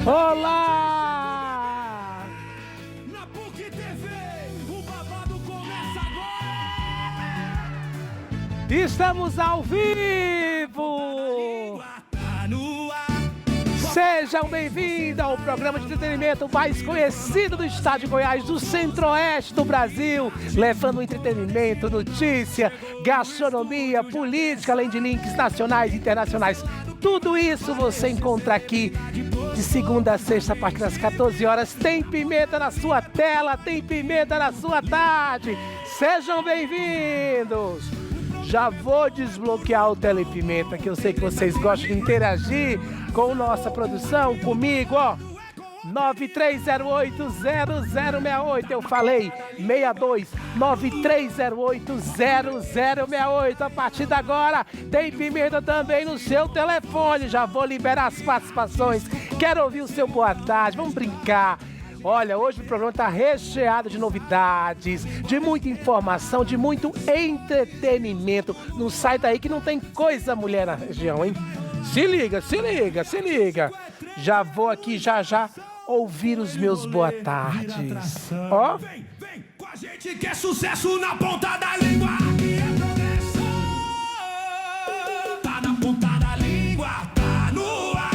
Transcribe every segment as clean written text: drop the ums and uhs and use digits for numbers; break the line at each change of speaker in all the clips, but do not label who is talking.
Olá!
Na PUC TV, o babado começa agora!
Estamos ao vivo!
Tá no ar.
Sejam bem-vindos ao programa de entretenimento mais conhecido do estado de Goiás, do centro-oeste do Brasil, levando entretenimento, notícia, gastronomia, política, além de links nacionais e internacionais. Tudo isso você encontra aqui de segunda a sexta, a partir das 14 horas. Tem pimenta na sua tela, tem pimenta na sua tarde. Sejam bem-vindos! Já vou desbloquear o Telepimenta, que eu sei que vocês gostam de interagir com nossa produção, comigo, ó. 9308-0068, eu falei, 62-9308-0068. A partir de agora, tem pimenta também no seu telefone. Já vou liberar as participações. Quero ouvir o seu boa tarde, vamos brincar. Olha, hoje o programa está recheado de novidades, de muita informação, de muito entretenimento. Não sai daí que não tem coisa mulher na região, hein? Se liga, se liga, se liga. Já vou aqui já ouvir os meus boa tardes. Ó.
Vem com a gente que é sucesso na ponta da língua. Aqui é progresso. Tá na ponta da língua, tá no ar.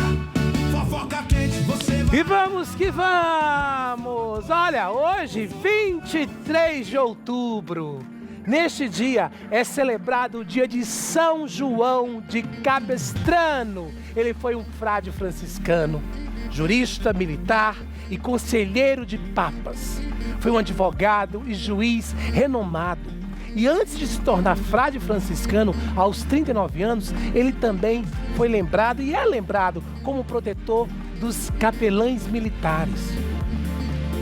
Fofoca quente, você vai.
E vamos que vamos! Olha, hoje, 23 de outubro, neste dia é celebrado o dia de São João de Capestrano. Ele foi um frade franciscano, jurista militar e conselheiro de papas. Foi um advogado e juiz renomado. E antes de se tornar frade franciscano, aos 39 anos, ele também foi lembrado e é lembrado como protetor dos capelães militares.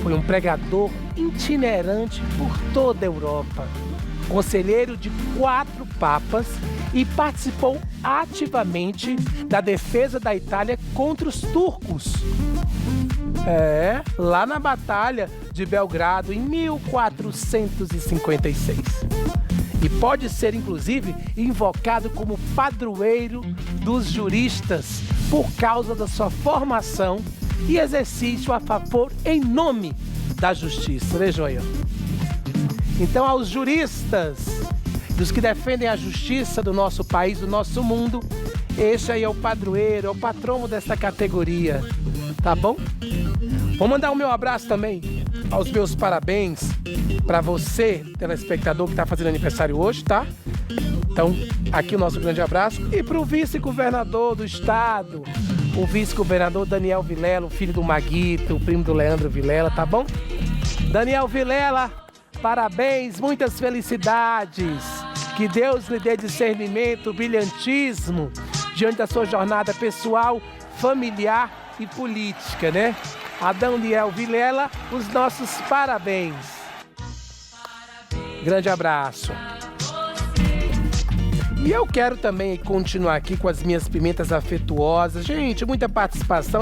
Foi um pregador itinerante por toda a Europa, conselheiro de 4 papas e participou ativamente da defesa da Itália contra os turcos. Lá na Batalha de Belgrado, em 1456. E pode ser, inclusive, invocado como padroeiro dos juristas por causa da sua formação e exercício a favor em nome da justiça. Vejam aí. Então, aos juristas, dos que defendem a justiça do nosso país, do nosso mundo, este aí é o padroeiro, é o patrono dessa categoria, tá bom? Vou mandar o meu abraço também aos meus parabéns para você, telespectador que está fazendo aniversário hoje, tá? Então, aqui o nosso grande abraço. E para o vice-governador do estado, o vice-governador Daniel Vilela, o filho do Maguito, o primo do Leandro Vilela, tá bom? Daniel Vilela, parabéns, muitas felicidades. Que Deus lhe dê discernimento, brilhantismo diante da sua jornada pessoal, familiar e política, né? Adão Daniel Vilela, os nossos parabéns. Grande abraço. E eu quero também continuar aqui com as minhas pimentas afetuosas. Gente, muita participação,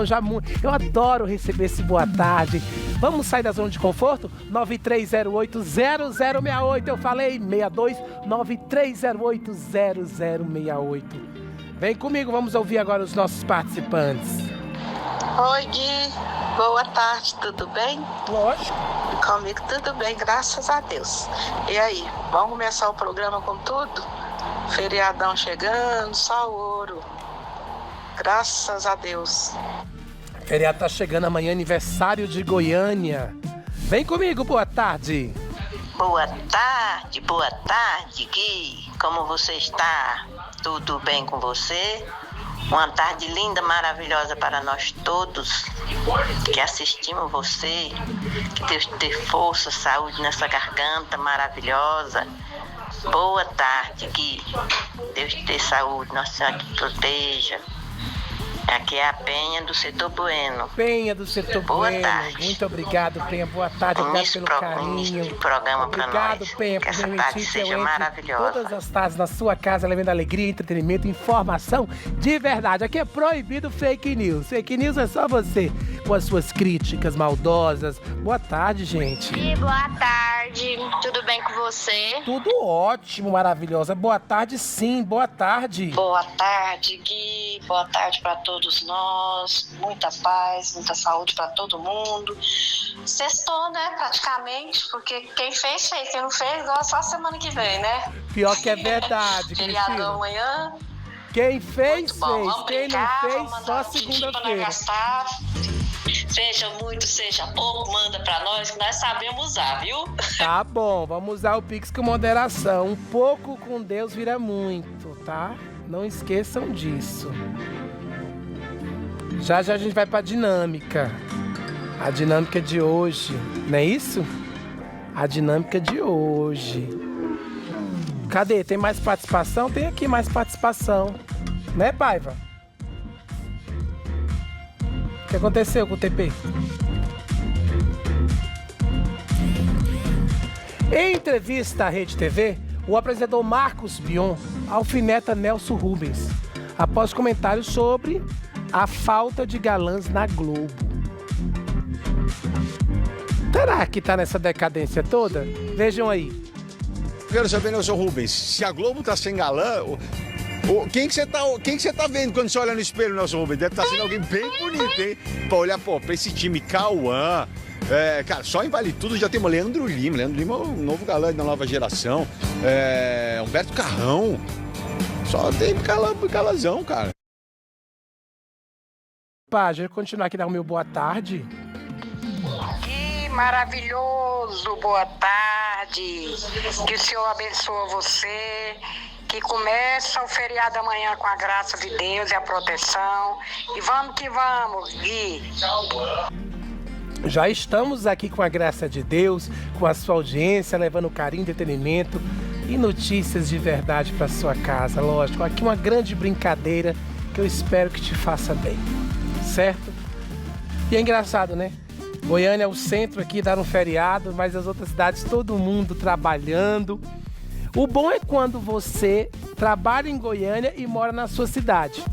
eu adoro receber esse boa tarde. Vamos sair da zona de conforto? 9308-0068, eu falei, 62-9308-0068. Vem comigo, vamos ouvir agora os nossos participantes.
Oi, Gui. Boa tarde, tudo bem?
Lógico.
Comigo tudo bem, graças a Deus. E aí, vamos começar o programa com tudo? Feriadão chegando, só ouro. Graças a Deus.
Feriado tá chegando amanhã, aniversário de Goiânia. Vem comigo, boa tarde.
Boa tarde, Gui. Como você está? Tudo bem com você? Uma tarde linda, maravilhosa para nós todos que assistimos você. Que Deus te dê força, saúde nessa garganta maravilhosa. Boa tarde, Gui. Deus te dê saúde, Nossa Senhora te proteja. Aqui é a Penha do Setor Bueno.
Penha do Setor
Boa
Bueno.
tarde.
Muito obrigado, Penha. Boa tarde, obrigado pelo carinho.
De programa para nós.
Obrigado, Penha, por
que essa tarde
permitir que eu
seja
entre
maravilhosa.
todas as tardes na sua casa, levando alegria, entretenimento, informação de verdade. Aqui é proibido fake news. Fake news é só você, com as suas críticas maldosas. Boa tarde, gente.
E boa tarde. tarde, tudo bem com você?
Tudo ótimo, maravilhosa. Boa tarde, sim, boa tarde.
Boa tarde, Gui. Boa tarde para todos nós. Muita paz, muita saúde para todo mundo. Sextou, né, praticamente, porque quem fez, quem não fez, igual só semana que vem, né?
Pior que é verdade,
Feriadão amanhã.
Quem fez,
muito bom.
fez.
Vamos
Quem
brincar,
não fez,
vamos
só
mandar um din-din pra nós
segunda-feira.
gastar. Seja muito, seja pouco, manda pra nós que nós sabemos usar, viu?
Tá bom, vamos usar o Pix com moderação. Um pouco com Deus vira muito, tá? Não esqueçam disso. Já já a gente vai pra dinâmica. A dinâmica de hoje, não é isso? A dinâmica de hoje. Cadê? Tem mais participação? Tem aqui mais participação. Né, Paiva? O que aconteceu com o TP? Em entrevista à Rede TV, o apresentador Marcos Bion alfineta Nelson Rubens após comentários sobre a falta de galãs na Globo. Será que tá nessa decadência toda? Vejam aí.
Quero saber, Nelson Rubens, se a Globo tá sem galã, quem que você tá vendo quando você olha no espelho, Nelson Rubens? Deve estar sendo alguém bem bonito, hein? Pra olhar, pra esse time, Cauã, cara, só em Vale Tudo já temos Leandro Lima. Leandro Lima é o novo galã da nova geração. Humberto Carrão. Só tem galãzão, cara.
Pá, já continuar aqui, dar o meu boa tarde.
Que maravilhoso, boa tarde. Que o Senhor abençoe você. Que começa o feriado amanhã com a graça de Deus e a proteção. E vamos que vamos, Gui.
Já estamos aqui com a graça de Deus, com a sua audiência, levando carinho, entretenimento e notícias de verdade para sua casa. Lógico, aqui uma grande brincadeira que eu espero que te faça bem, certo? E é engraçado, né? Goiânia é o centro aqui, dá um feriado, mas as outras cidades, todo mundo trabalhando. O bom é quando você trabalha em Goiânia e mora na sua cidade,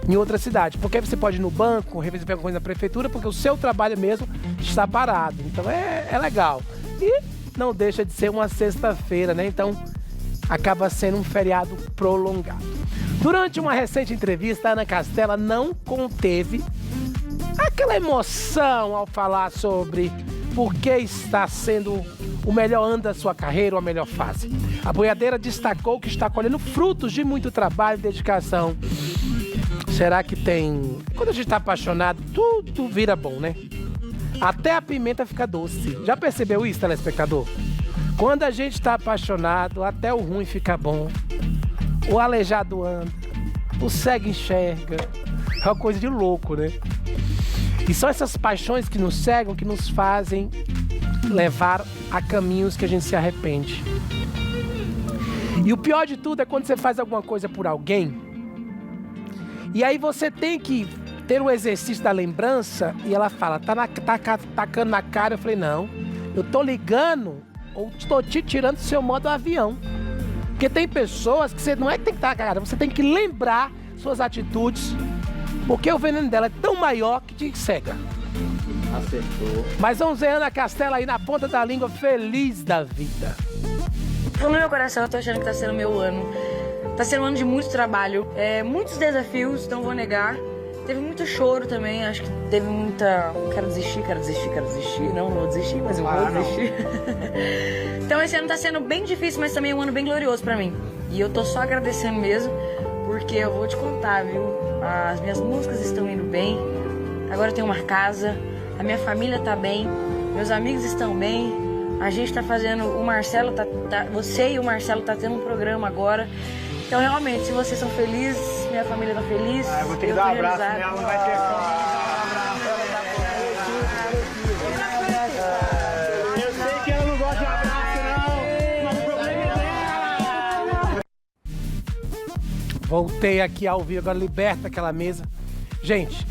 em outra cidade. Porque aí você pode ir no banco, resolver alguma coisa na prefeitura, porque o seu trabalho mesmo está parado. Então é legal. E não deixa de ser uma sexta-feira, né? Então acaba sendo um feriado prolongado. Durante uma recente entrevista, a Ana Castela não conteve aquela emoção ao falar sobre por que está sendo o melhor ano da sua carreira ou a melhor fase. A boiadeira destacou que está colhendo frutos de muito trabalho e dedicação. Será que tem... Quando a gente está apaixonado, tudo vira bom, né? Até a pimenta fica doce. Já percebeu isso, telespectador? Quando a gente está apaixonado, até o ruim fica bom. O aleijado anda, o cego enxerga. É uma coisa de louco, né? E são essas paixões que nos cegam, que nos fazem levar a caminhos que a gente se arrepende. E o pior de tudo é quando você faz alguma coisa por alguém, e aí você tem que ter o exercício da lembrança, e ela fala, tá tacando na cara. Eu falei, não, eu tô ligando ou estou te tirando do seu modo avião. Porque tem pessoas que você não é que tem que estar cara, você tem que lembrar suas atitudes, porque o veneno dela é tão maior que te cega. Acertou. Mas vamos ver Ana Castela aí na ponta da língua, feliz da vida.
No meu coração eu tô achando que tá sendo meu ano. Tá sendo um ano de muito trabalho, muitos desafios, não vou negar. Teve muito choro também, acho que teve muita... Quero desistir. Não vou desistir, mas eu vou desistir. Então esse ano tá sendo bem difícil, mas também é um ano bem glorioso pra mim. E eu tô só agradecendo mesmo, porque eu vou te contar, viu? As minhas músicas estão indo bem, agora eu tenho uma casa, a minha família tá bem, meus amigos estão bem, a gente tá fazendo... O Marcelo você e o Marcelo tá tendo um programa agora. Então, realmente, se vocês são felizes, minha família tá feliz.
Eu vou ter que dar um abraço nela, não vai ter como. Eu sei que ela não gosta de abraço, não, mas o problema é dela.
Voltei aqui ao vivo, agora liberta aquela mesa. Gente,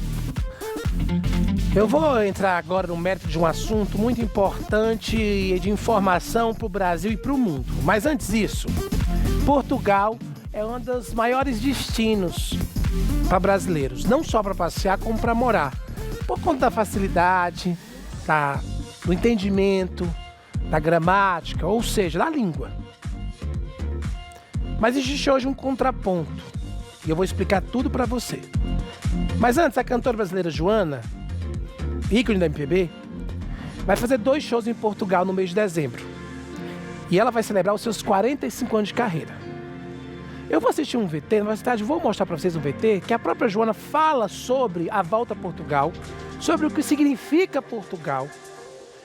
eu vou entrar agora no mérito de um assunto muito importante e de informação para o Brasil e para o mundo. Mas antes disso, Portugal é um dos maiores destinos para brasileiros, não só para passear, como para morar. Por conta da facilidade, do entendimento, da gramática, ou seja, da língua. Mas existe hoje um contraponto, e eu vou explicar tudo para você. Mas antes, a cantora brasileira Joana, ícone da MPB, vai fazer 2 shows em Portugal no mês de dezembro. E ela vai celebrar os seus 45 anos de carreira. Eu vou assistir um VT, na verdade vou mostrar para vocês um VT, que a própria Joana fala sobre a volta a Portugal, sobre o que significa Portugal.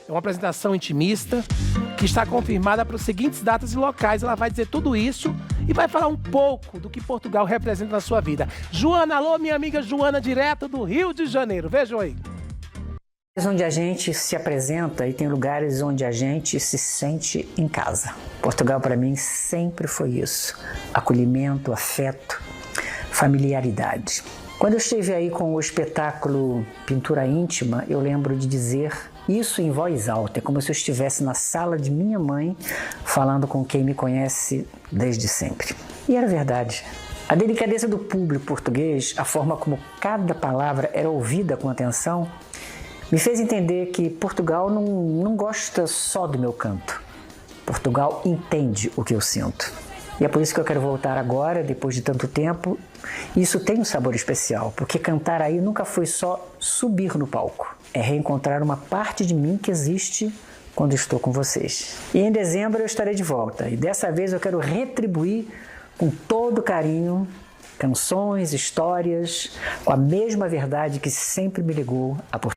É uma apresentação intimista, que está confirmada para as seguintes datas e locais. Ela vai dizer tudo isso e vai falar um pouco do que Portugal representa na sua vida. Joana, alô, minha amiga Joana, direto do Rio de Janeiro. Vejam aí.
Onde a gente se apresenta e tem lugares onde a gente se sente em casa. Portugal para mim sempre foi isso: acolhimento, afeto, familiaridade. Quando eu estive aí com o espetáculo Pintura Íntima, eu lembro de dizer isso em voz alta. É como se eu estivesse na sala de minha mãe falando com quem me conhece desde sempre. E era verdade. A delicadeza do público português, a forma como cada palavra era ouvida com atenção, me fez entender que Portugal não gosta só do meu canto. Portugal entende o que eu sinto. E é por isso que eu quero voltar agora, depois de tanto tempo. Isso tem um sabor especial, porque cantar aí nunca foi só subir no palco. É reencontrar uma parte de mim que existe quando estou com vocês. E em dezembro eu estarei de volta. E dessa vez eu quero retribuir com todo carinho canções, histórias, com a mesma verdade que sempre me ligou a Portugal.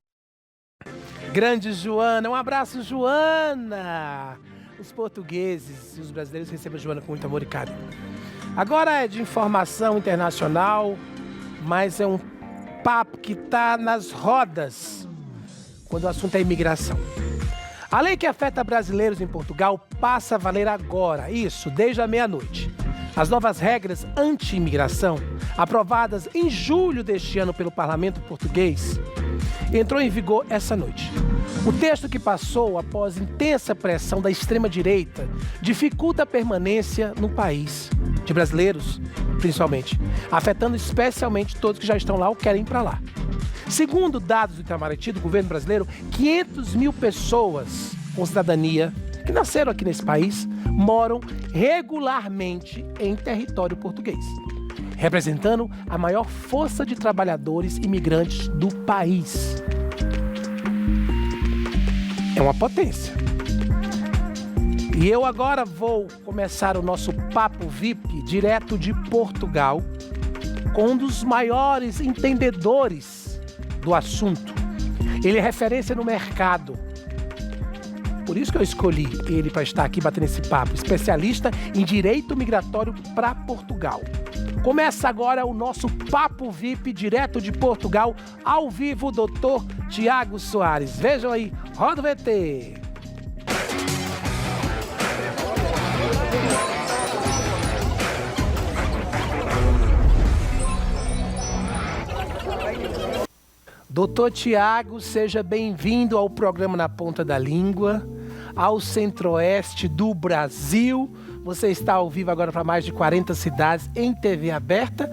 Grande Joana, um abraço, Joana! Os portugueses e os brasileiros recebem a Joana com muito amor e carinho. Agora é de informação internacional, mas é um papo que está nas rodas quando o assunto é imigração. A lei que afeta brasileiros em Portugal passa a valer agora, isso, desde a meia-noite. As novas regras anti-imigração, aprovadas em julho deste ano pelo Parlamento Português, entrou em vigor essa noite. O texto, que passou após intensa pressão da extrema-direita, dificulta a permanência no país, de brasileiros, principalmente, afetando especialmente todos que já estão lá ou querem ir para lá. Segundo dados do Itamaraty, do governo brasileiro, 500 mil pessoas com cidadania que nasceram aqui nesse país moram regularmente em território português, representando a maior força de trabalhadores imigrantes do país. É uma potência. E eu agora vou começar o nosso Papo VIP direto de Portugal com um dos maiores entendedores do assunto. Ele é referência no mercado. Por isso que eu escolhi ele para estar aqui batendo esse papo. Especialista em direito migratório para Portugal. Começa agora o nosso Papo VIP direto de Portugal, ao vivo, Dr. Tiago Soares. Vejam aí, roda o VT. Doutor Tiago, seja bem-vindo ao programa Na Ponta da Língua, ao Centro-Oeste do Brasil. Você está ao vivo agora para mais de 40 cidades em TV aberta,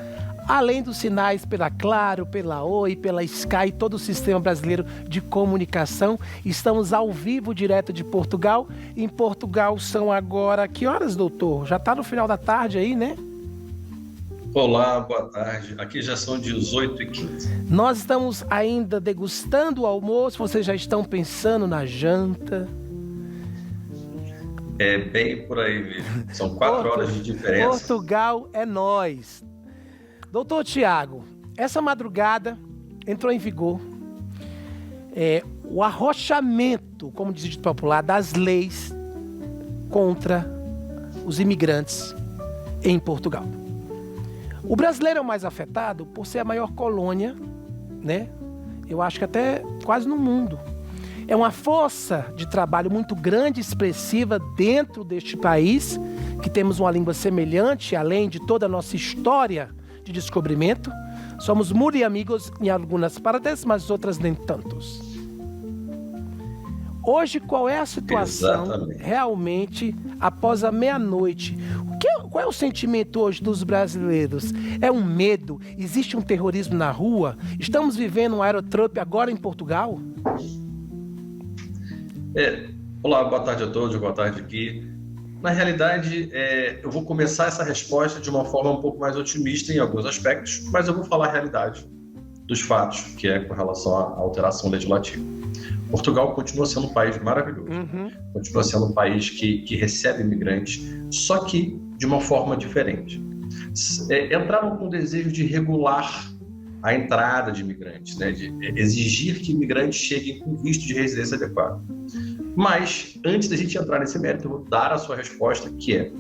além dos sinais pela Claro, pela Oi, pela Sky, todo o sistema brasileiro de comunicação. Estamos ao vivo direto de Portugal. Em Portugal são agora, que horas, doutor? Já está no final da tarde aí, né?
Olá, boa tarde. Aqui já são 18h15.
Nós estamos ainda degustando o almoço, vocês já estão pensando na janta?
É bem por aí mesmo. São 4 horas de diferença.
Portugal é nós. Doutor Tiago, essa madrugada entrou em vigor o arrochamento, como diz o dito popular, das leis contra os imigrantes em Portugal. O brasileiro é o mais afetado por ser a maior colônia, né? Eu acho que até quase no mundo. É uma força de trabalho muito grande, expressiva dentro deste país, que temos uma língua semelhante, além de toda a nossa história de descobrimento. Somos muito amigos em algumas partes, mas outras nem tantos. Hoje, qual é a situação realmente após a meia-noite? Qual é o sentimento hoje dos brasileiros? É um medo? Existe um terrorismo na rua? Estamos vivendo um Aerotrump agora em Portugal?
Olá, boa tarde a todos, boa tarde aqui. Na realidade, eu vou começar essa resposta de uma forma um pouco mais otimista em alguns aspectos, mas eu vou falar a realidade dos fatos, que é com relação à alteração legislativa. Portugal continua sendo um país maravilhoso, continua sendo um país que recebe imigrantes, só que de uma forma diferente. Entraram com o desejo de regular a entrada de imigrantes, né, de exigir que imigrantes cheguem com visto de residência adequado. Mas, antes da gente entrar nesse mérito, eu vou dar a sua resposta, que é: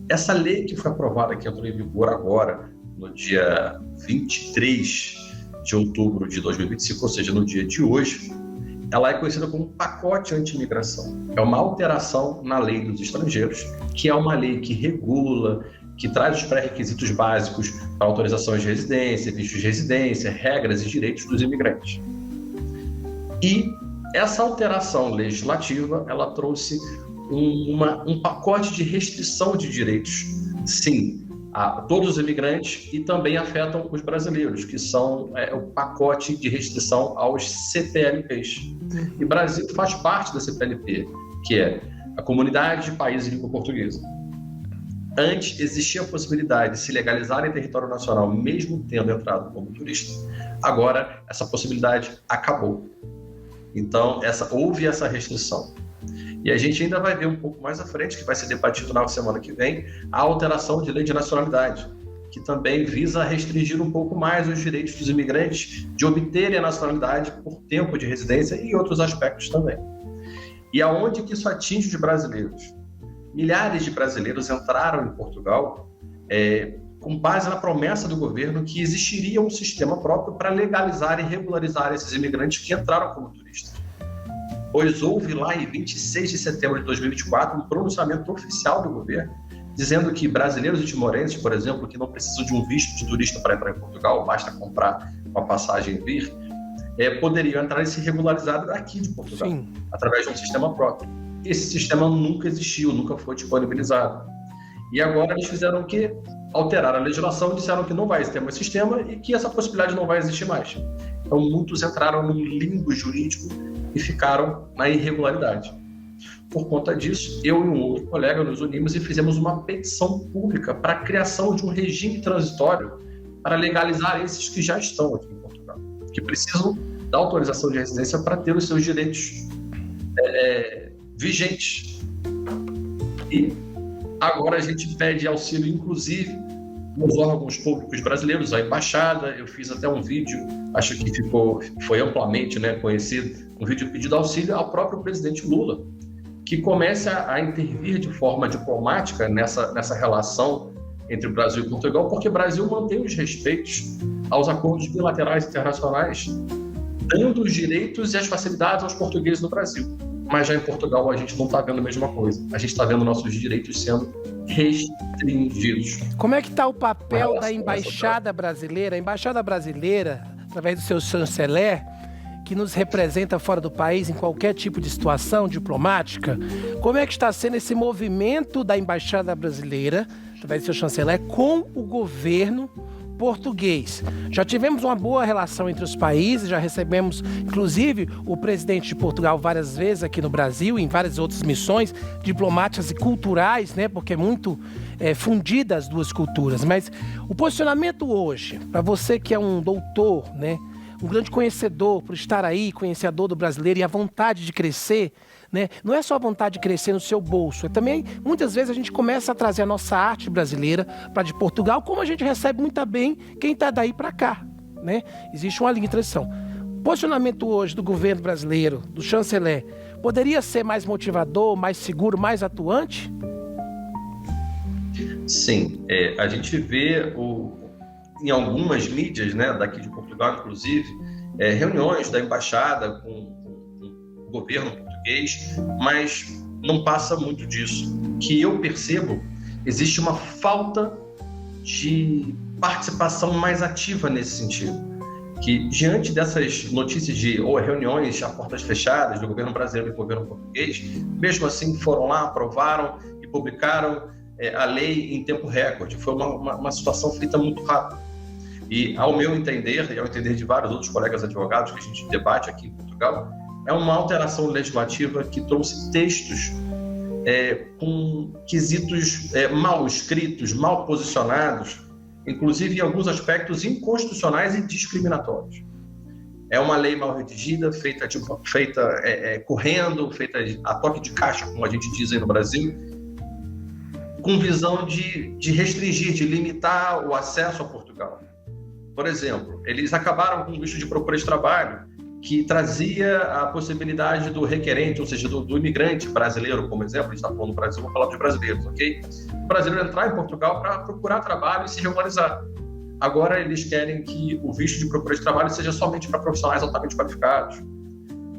essa lei que foi aprovada, que entrou em vigor agora, no dia 23 de outubro de 2025, ou seja, no dia de hoje, ela é conhecida como pacote anti-imigração. É uma alteração na lei dos estrangeiros, que é uma lei que regula, que traz os pré-requisitos básicos para autorizações de residência, vistos de residência, regras e direitos dos imigrantes. E essa alteração legislativa, ela trouxe um pacote de restrição de direitos, sim, a todos os imigrantes, e também afetam os brasileiros, que são o pacote de restrição aos CPLPs. E o Brasil faz parte da CPLP, que é a Comunidade de Países de Língua Portuguesa. Antes existia a possibilidade de se legalizar em território nacional, mesmo tendo entrado como turista. Agora, essa possibilidade acabou. Então, houve essa restrição. E a gente ainda vai ver um pouco mais à frente, que vai ser debatido na semana que vem, a alteração de lei de nacionalidade, que também visa restringir um pouco mais os direitos dos imigrantes de obterem a nacionalidade por tempo de residência e outros aspectos também. E aonde que isso atinge os brasileiros? Milhares de brasileiros entraram em Portugal com base na promessa do governo que existiria um sistema próprio para legalizar e regularizar esses imigrantes que entraram como turistas. Pois houve lá em 26 de setembro de 2024 um pronunciamento oficial do governo dizendo que brasileiros e timorenses, por exemplo, que não precisam de um visto de turista para entrar em Portugal, basta comprar uma passagem e vir, poderiam entrar e se regularizar aqui de Portugal, sim, através de um sistema próprio. Esse sistema nunca existiu, nunca foi disponibilizado. E agora eles fizeram o quê? Alteraram a legislação e disseram que não vai ter mais sistema e que essa possibilidade não vai existir mais. Então muitos entraram num limbo jurídico e ficaram na irregularidade. Por conta disso, eu e um outro colega nos unimos e fizemos uma petição pública para a criação de um regime transitório para legalizar esses que já estão aqui em Portugal, que precisam da autorização de residência para ter os seus direitos vigentes. E agora a gente pede auxílio, inclusive, nos órgãos públicos brasileiros, a embaixada. Eu fiz até um vídeo, acho que foi amplamente conhecido, um vídeo pedindo auxílio ao próprio presidente Lula, que comece a intervir de forma diplomática nessa relação entre o Brasil e Portugal, porque o Brasil mantém os respeitos aos acordos bilaterais internacionais, dando os direitos e as facilidades aos portugueses no Brasil. Mas já em Portugal a gente não está vendo a mesma coisa. A gente está vendo nossos direitos sendo restringidos.
Como é que está o papel da Embaixada Brasileira? A Embaixada Brasileira, através do seu chanceler, que nos representa fora do país em qualquer tipo de situação diplomática, como é que está sendo esse movimento da Embaixada Brasileira, através do seu chanceler, com o governo português? Já tivemos uma boa relação entre os países, já recebemos, inclusive, o presidente de Portugal várias vezes aqui no Brasil, em várias outras missões diplomáticas e culturais, porque é muito fundida as duas culturas. Mas o posicionamento hoje, para você que é um doutor, um grande conhecedor, por estar aí, conhecedor do brasileiro e a vontade de crescer, não é só a vontade de crescer no seu bolso, é também, muitas vezes, a gente começa a trazer a nossa arte brasileira para de Portugal, como a gente recebe muito bem quem está daí para cá, Existe uma linha de transição. O posicionamento hoje do governo brasileiro, do chanceler, poderia ser mais motivador, mais seguro, mais atuante?
Sim, a gente vê em algumas mídias, daqui de Portugal, inclusive, reuniões da embaixada com o governo português, mas não passa muito disso. Que eu percebo, existe uma falta de participação mais ativa nesse sentido. Que diante dessas notícias de reuniões a portas fechadas do governo brasileiro e do governo português, mesmo assim foram lá, aprovaram e publicaram a lei em tempo recorde. Foi uma situação feita muito rápido. E ao meu entender, e ao entender de vários outros colegas advogados que a gente debate aqui em Portugal, é uma alteração legislativa que trouxe textos com quesitos mal escritos, mal posicionados, inclusive em alguns aspectos inconstitucionais e discriminatórios. É uma lei mal redigida, feita correndo, feita a toque de caixa, como a gente diz aí no Brasil, com visão de restringir, de limitar o acesso a Portugal. Por exemplo, eles acabaram com o visto de procura de trabalho, que trazia a possibilidade do requerente, ou seja, do imigrante brasileiro, como exemplo, a gente está falando do Brasil, vou falar de brasileiros, ok? O brasileiro entrar em Portugal para procurar trabalho e se regularizar. Agora eles querem que o visto de procura de trabalho seja somente para profissionais altamente qualificados.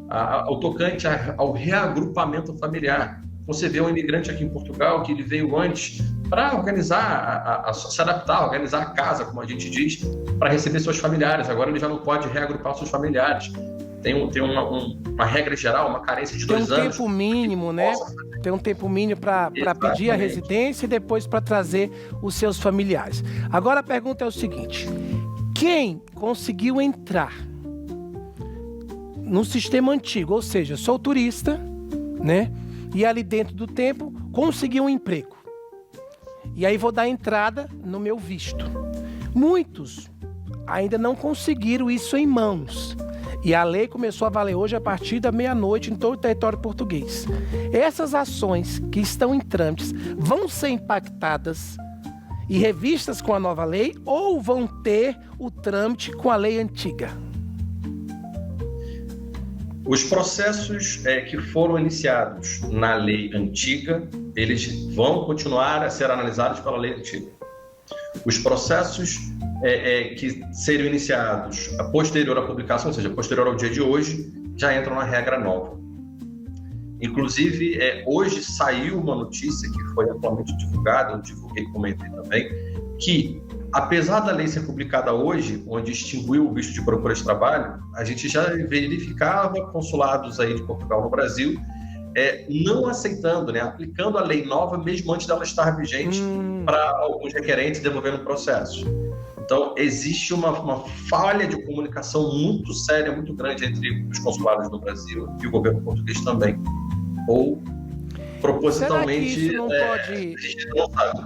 Ao tocante ao reagrupamento familiar. Você vê um imigrante aqui em Portugal que ele veio antes para organizar, se adaptar, organizar a casa, como a gente diz, para receber seus familiares. Agora ele já não pode reagrupar seus familiares. Tem uma regra geral, uma carência de 2 anos.
Tem um tempo mínimo, né? Tem um tempo mínimo para pedir a residência e depois para trazer os seus familiares. Agora a pergunta é o seguinte: quem conseguiu entrar no sistema antigo, ou seja, sou turista, né? E ali dentro do tempo conseguiu um emprego. E aí vou dar entrada no meu visto. Muitos ainda não conseguiram isso em mãos. E a lei começou a valer hoje a partir da meia-noite em todo o território português. Essas ações que estão em trâmites vão ser impactadas e revistas com a nova lei ou vão ter o trâmite com a lei antiga?
Os processos que foram iniciados na lei antiga, eles vão continuar a ser analisados pela lei antiga. Os processos que seriam iniciados posterior à publicação, ou seja, posterior ao dia de hoje, já entram na regra nova. Inclusive, hoje saiu uma notícia que foi atualmente divulgada, eu divulguei e comentei também, que apesar da lei ser publicada hoje, onde extinguiu o visto de procura de trabalho, a gente já verificava consulados aí de Portugal no Brasil não aceitando, né, aplicando a lei nova mesmo antes dela estar vigente para alguns requerentes devolvendo o processo. Então, existe uma falha de comunicação muito séria, muito grande entre os consulados do Brasil e o governo português também. Ou propositalmente...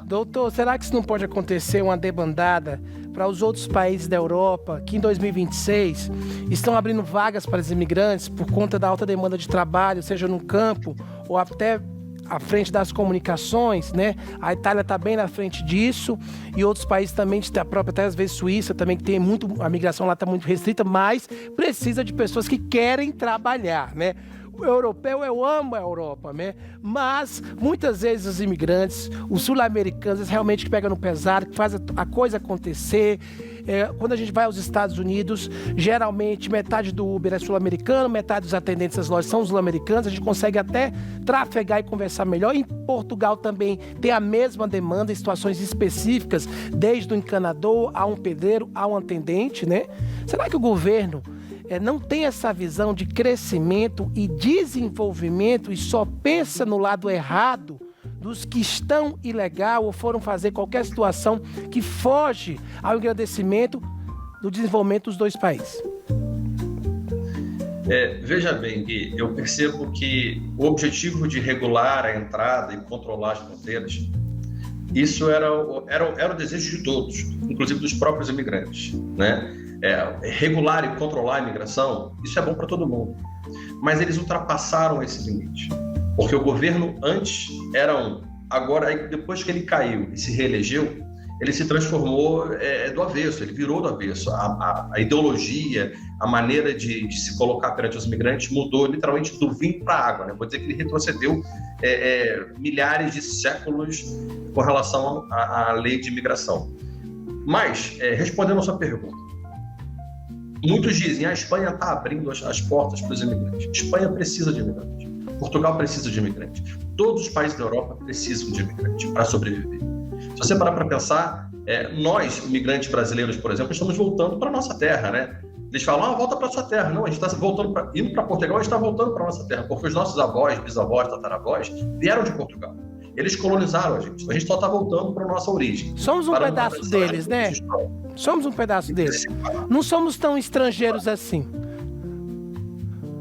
Doutor, será que isso não pode acontecer uma debandada para os outros países da Europa que em 2026 estão abrindo vagas para os imigrantes por conta da alta demanda de trabalho, seja no campo ou até à frente das comunicações, né? A Itália está bem na frente disso e outros países também, a própria até às vezes Suíça também, que tem muito, a migração lá está muito restrita, mas precisa de pessoas que querem trabalhar, né? O europeu, eu amo a Europa, né? Mas muitas vezes os imigrantes, os sul-americanos, realmente que pegam no pesado, que fazem a coisa acontecer. Quando a gente vai aos Estados Unidos, geralmente metade do Uber é sul-americano, metade dos atendentes das lojas são sul-americanos, a gente consegue até trafegar e conversar melhor. Em Portugal também tem a mesma demanda em situações específicas, desde o encanador a um pedreiro, a um atendente, né? Será que o governo não tem essa visão de crescimento e desenvolvimento e só pensa no lado errado dos que estão ilegal ou foram fazer qualquer situação que foge ao engrandecimento do desenvolvimento dos dois países?
Veja bem, Gui, eu percebo que o objetivo de regular a entrada e controlar as fronteiras, isso era o desejo de todos, inclusive dos próprios imigrantes, né? Regular e controlar a imigração, isso é bom para todo mundo. Mas eles ultrapassaram esse limite. Porque o governo antes era agora, depois que ele caiu e se reelegeu, ele se transformou do avesso, ele virou do avesso. A ideologia, a maneira de se colocar perante os imigrantes mudou literalmente do vinho para a água, né? Vou dizer que ele retrocedeu milhares de séculos com relação à lei de imigração. Mas, respondendo a sua pergunta, muitos dizem, a Espanha está abrindo as portas para os imigrantes. A Espanha precisa de imigrantes. Portugal precisa de imigrantes. Todos os países da Europa precisam de imigrantes para sobreviver. Se você parar para pensar, nós, imigrantes brasileiros, por exemplo, estamos voltando para a nossa terra, né? Eles falam, volta para a sua terra. Não, a gente está indo para Portugal, a gente está voltando para a nossa terra, porque os nossos avós, bisavós, tataravós vieram de Portugal. Eles colonizaram a gente só está voltando para a nossa origem.
Somos um pedaço deles, né? Somos um pedaço deles. Não somos tão estrangeiros assim.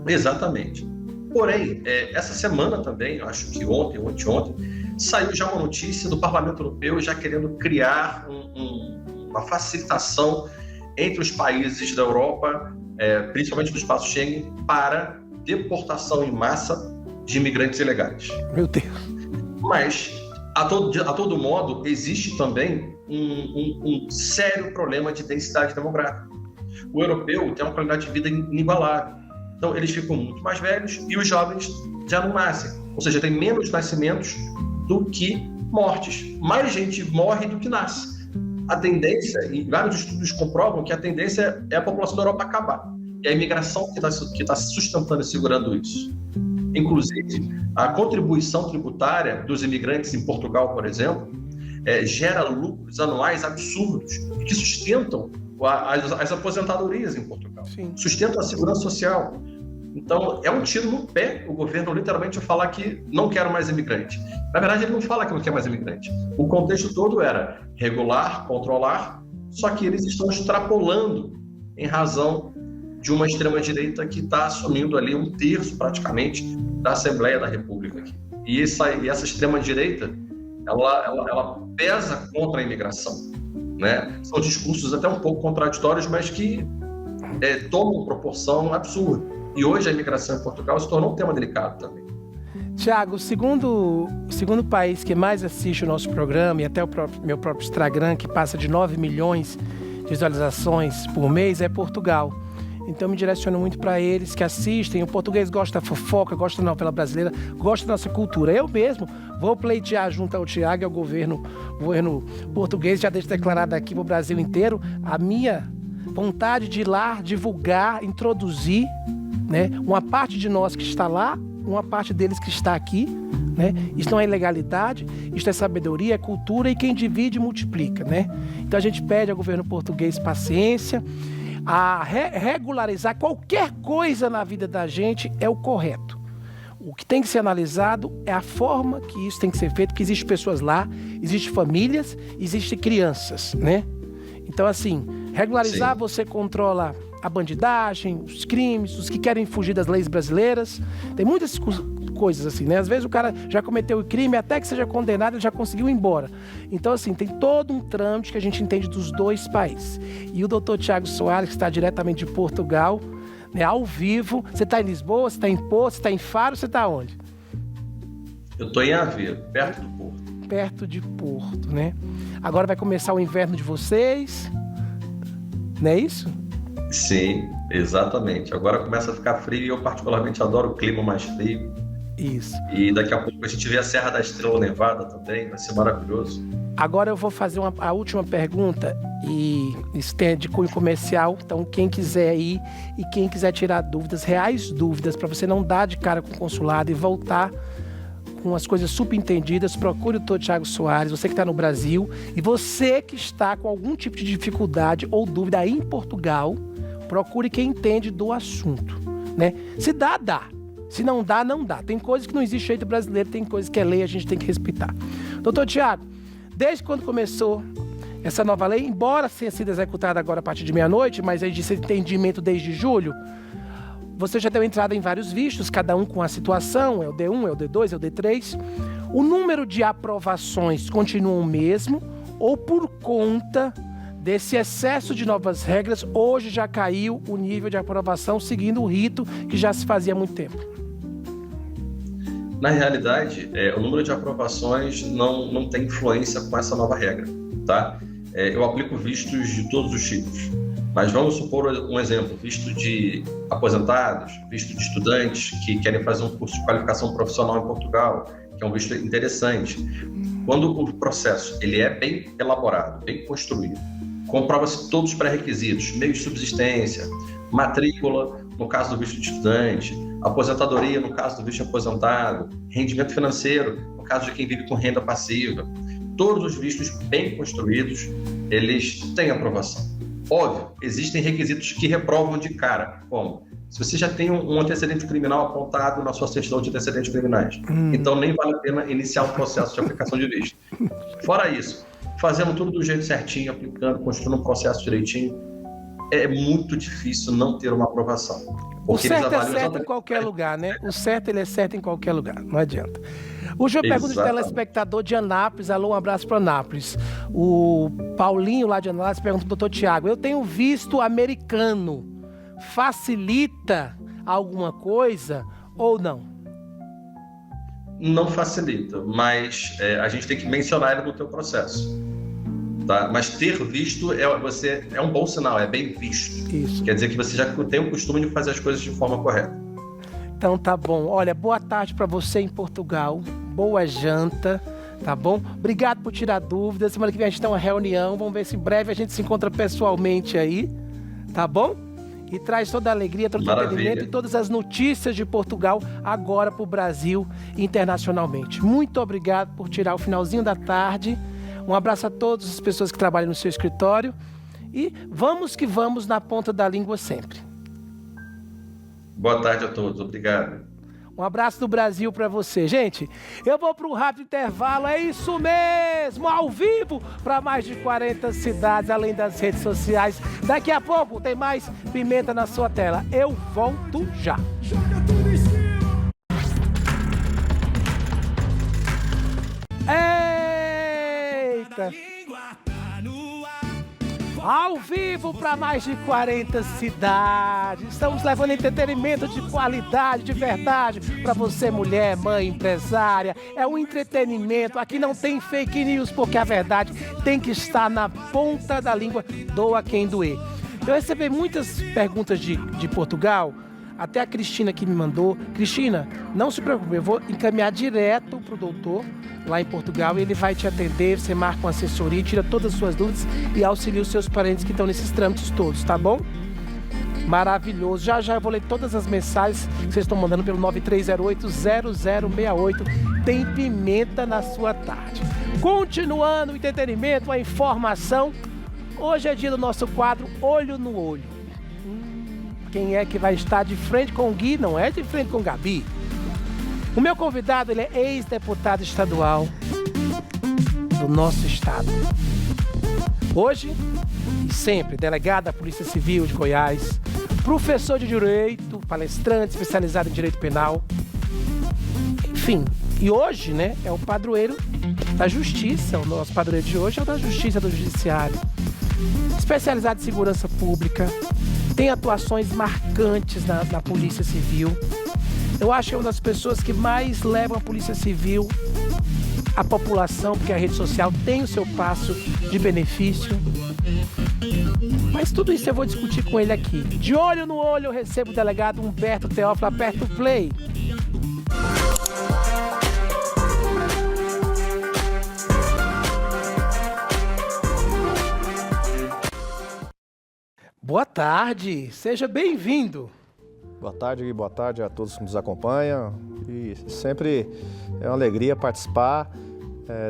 Exatamente. Porém, essa semana também, eu acho que ontem ou anteontem, saiu já uma notícia do Parlamento Europeu já querendo criar uma facilitação entre os países da Europa, principalmente do espaço Schengen, para deportação em massa de imigrantes ilegais.
Meu Deus.
Mas, a todo modo, existe também um sério problema de densidade demográfica. O europeu tem uma qualidade de vida inigualável. Então, eles ficam muito mais velhos e os jovens já não nascem. Ou seja, tem menos nascimentos do que mortes. Mais gente morre do que nasce. A tendência, e vários estudos comprovam que a tendência é a população da Europa acabar. É a imigração que está sustentando e segurando isso. Inclusive, a contribuição tributária dos imigrantes em Portugal, por exemplo, gera lucros anuais absurdos que sustentam as aposentadorias em Portugal.
Sim.
Sustentam a segurança social. Então, é um tiro no pé o governo literalmente falar que não quer mais imigrante. Na verdade, ele não fala que não quer mais imigrante. O contexto todo era regular, controlar, só que eles estão extrapolando em razão de uma extrema-direita que está assumindo ali 1/3 praticamente da Assembleia da República. E essa extrema-direita, ela pesa contra a imigração, né? São discursos até um pouco contraditórios, mas que tomam proporção absurda. E hoje a imigração em Portugal se tornou um tema delicado também.
Tiago, o segundo país que mais assiste o nosso programa, e até meu próprio Instagram, que passa de 9 milhões de visualizações por mês, é Portugal. Então eu me direciono muito para eles que assistem. O português gosta da fofoca, gosta da novela brasileira, gosta da nossa cultura. Eu mesmo vou pleitear junto ao Tiago e ao governo português, já deixo declarado aqui para o Brasil inteiro, a minha vontade de ir lá, divulgar, introduzir, né? Uma parte de nós que está lá, uma parte deles que está aqui, né? Isso não é ilegalidade, isso é sabedoria, é cultura, e quem divide multiplica, né? Então a gente pede ao governo português paciência, a regularizar qualquer coisa na vida da gente é o correto. O que tem que ser analisado é a forma que isso tem que ser feito, porque existem pessoas lá, existem famílias, existem crianças, né? Então, assim, regularizar, você controla a bandidagem, os crimes, os que querem fugir das leis brasileiras. Tem muitas coisas assim, né? Às vezes o cara já cometeu o crime, até que seja condenado, ele já conseguiu ir embora. Então, assim, tem todo um trâmite que a gente entende dos dois países. E o doutor Tiago Soares, que está diretamente de Portugal, né, ao vivo. Você está em Lisboa, você está em Porto, você está em Faro, você está onde?
Eu estou em Aveiro, perto do Porto.
Perto de Porto, né? Agora vai começar o inverno de vocês, não é isso?
Sim, exatamente. Agora começa a ficar frio e eu particularmente adoro o clima mais frio.
Isso.
E daqui a pouco a gente vê a Serra da Estrela Nevada também, vai ser maravilhoso.
Agora eu vou fazer a última pergunta, e isso tem de cunho comercial, então quem quiser ir e quem quiser tirar dúvidas, reais dúvidas, para você não dar de cara com o consulado e voltar com as coisas subentendidas, procure o doutor Tiago Soares, você que está no Brasil, e você que está com algum tipo de dificuldade ou dúvida aí em Portugal, procure quem entende do assunto, né? Se dá, dá. Se não dá, não dá. Tem coisas que não existe jeito brasileiro, tem coisas que é lei, a gente tem que respeitar. Doutor Tiago, desde quando começou essa nova lei, embora tenha sido executada agora a partir de meia-noite, mas aí disse entendimento desde julho, você já deu entrada em vários vistos, cada um com a situação, é o D1, é o D2, é o D3. O número de aprovações continua o mesmo, ou por conta desse excesso de novas regras, hoje já caiu o nível de aprovação seguindo o rito que já se fazia há muito tempo?
Na realidade, o número de aprovações não tem influência com essa nova regra, tá? Eu aplico vistos de todos os tipos, mas vamos supor um exemplo, visto de aposentados, visto de estudantes que querem fazer um curso de qualificação profissional em Portugal, que é um visto interessante. Quando o processo ele é bem elaborado, bem construído, comprova-se todos os pré-requisitos, meio de subsistência, matrícula, no caso do visto de estudante, aposentadoria, no caso do visto de aposentado, rendimento financeiro, no caso de quem vive com renda passiva. Todos os vistos bem construídos, eles têm aprovação. Óbvio, existem requisitos que reprovam de cara, como se você já tem um antecedente criminal apontado na sua certidão de antecedentes criminais, então nem vale a pena iniciar um processo de aplicação de visto. Fora isso, fazendo tudo do jeito certinho, aplicando, construindo um processo direitinho, é muito difícil não ter uma aprovação.
O certo é certo em qualquer lugar, né? O certo, ele é certo em qualquer lugar, não adianta. Hoje eu pergunto de telespectador de Anápolis, alô, um abraço para Anápolis. O Paulinho lá de Anápolis pergunta pro doutor Tiago, eu tenho visto americano, facilita alguma coisa ou não?
Não facilita, mas a gente tem que mencionar ele no teu processo. Tá? Mas ter visto é um bom sinal, é bem visto.
Isso.
Quer dizer que você já tem o costume de fazer as coisas de forma correta.
Então tá bom. Olha, boa tarde para você em Portugal. Boa janta, tá bom? Obrigado por tirar dúvidas. Semana que vem a gente tem uma reunião. Vamos ver se em breve a gente se encontra pessoalmente aí, tá bom? E traz toda a alegria, todo o entretenimento e todas as notícias de Portugal agora para o Brasil internacionalmente. Muito obrigado por tirar o finalzinho da tarde. Um abraço a todas as pessoas que trabalham no seu escritório e vamos que vamos na ponta da língua sempre.
Boa tarde a todos, obrigado.
Um abraço do Brasil para você. Gente, eu vou para um rápido intervalo, é isso mesmo, ao vivo, para mais de 40 cidades, além das redes sociais. Daqui a pouco tem mais Pimenta na sua tela. Eu volto já.
Joga tudo em cima.
Eita! Ao vivo para mais de 40 cidades. Estamos levando entretenimento de qualidade, de verdade, para você, mulher, mãe, empresária. É um entretenimento. Aqui não tem fake news, porque a verdade tem que estar na ponta da língua, doa quem doer. Eu recebi muitas perguntas de Portugal, até a Cristina que me mandou. Cristina, não se preocupe, eu vou encaminhar direto para o doutor lá em Portugal e ele vai te atender, você marca uma assessoria, tira todas as suas dúvidas e auxilia os seus parentes que estão nesses trâmites todos, tá bom? Maravilhoso. Já eu vou ler todas as mensagens que vocês estão mandando pelo 9308-0068. Tem Pimenta na sua tarde. Continuando o entretenimento, a informação. Hoje é dia do nosso quadro Olho no Olho. Quem é que vai estar de frente com o Gui? Não é de frente com o Gabi. O meu convidado, ele é ex-deputado estadual do nosso estado. Hoje e sempre, delegado da Polícia Civil de Goiás, professor de Direito, palestrante especializado em Direito Penal. Enfim, e hoje, né, é o padroeiro da Justiça. O nosso padroeiro de hoje é o da Justiça, do Judiciário. Especializado em Segurança Pública. Tem atuações marcantes na Polícia Civil. Eu acho que é uma das pessoas que mais levam a Polícia Civil à população, porque a rede social tem o seu passo de benefício. Mas tudo isso eu vou discutir com ele aqui. De olho no olho, eu recebo o delegado Humberto Teófilo. Aperta o play. Boa tarde, seja bem-vindo.
Boa tarde e boa tarde a todos que nos acompanham. E sempre é uma alegria participar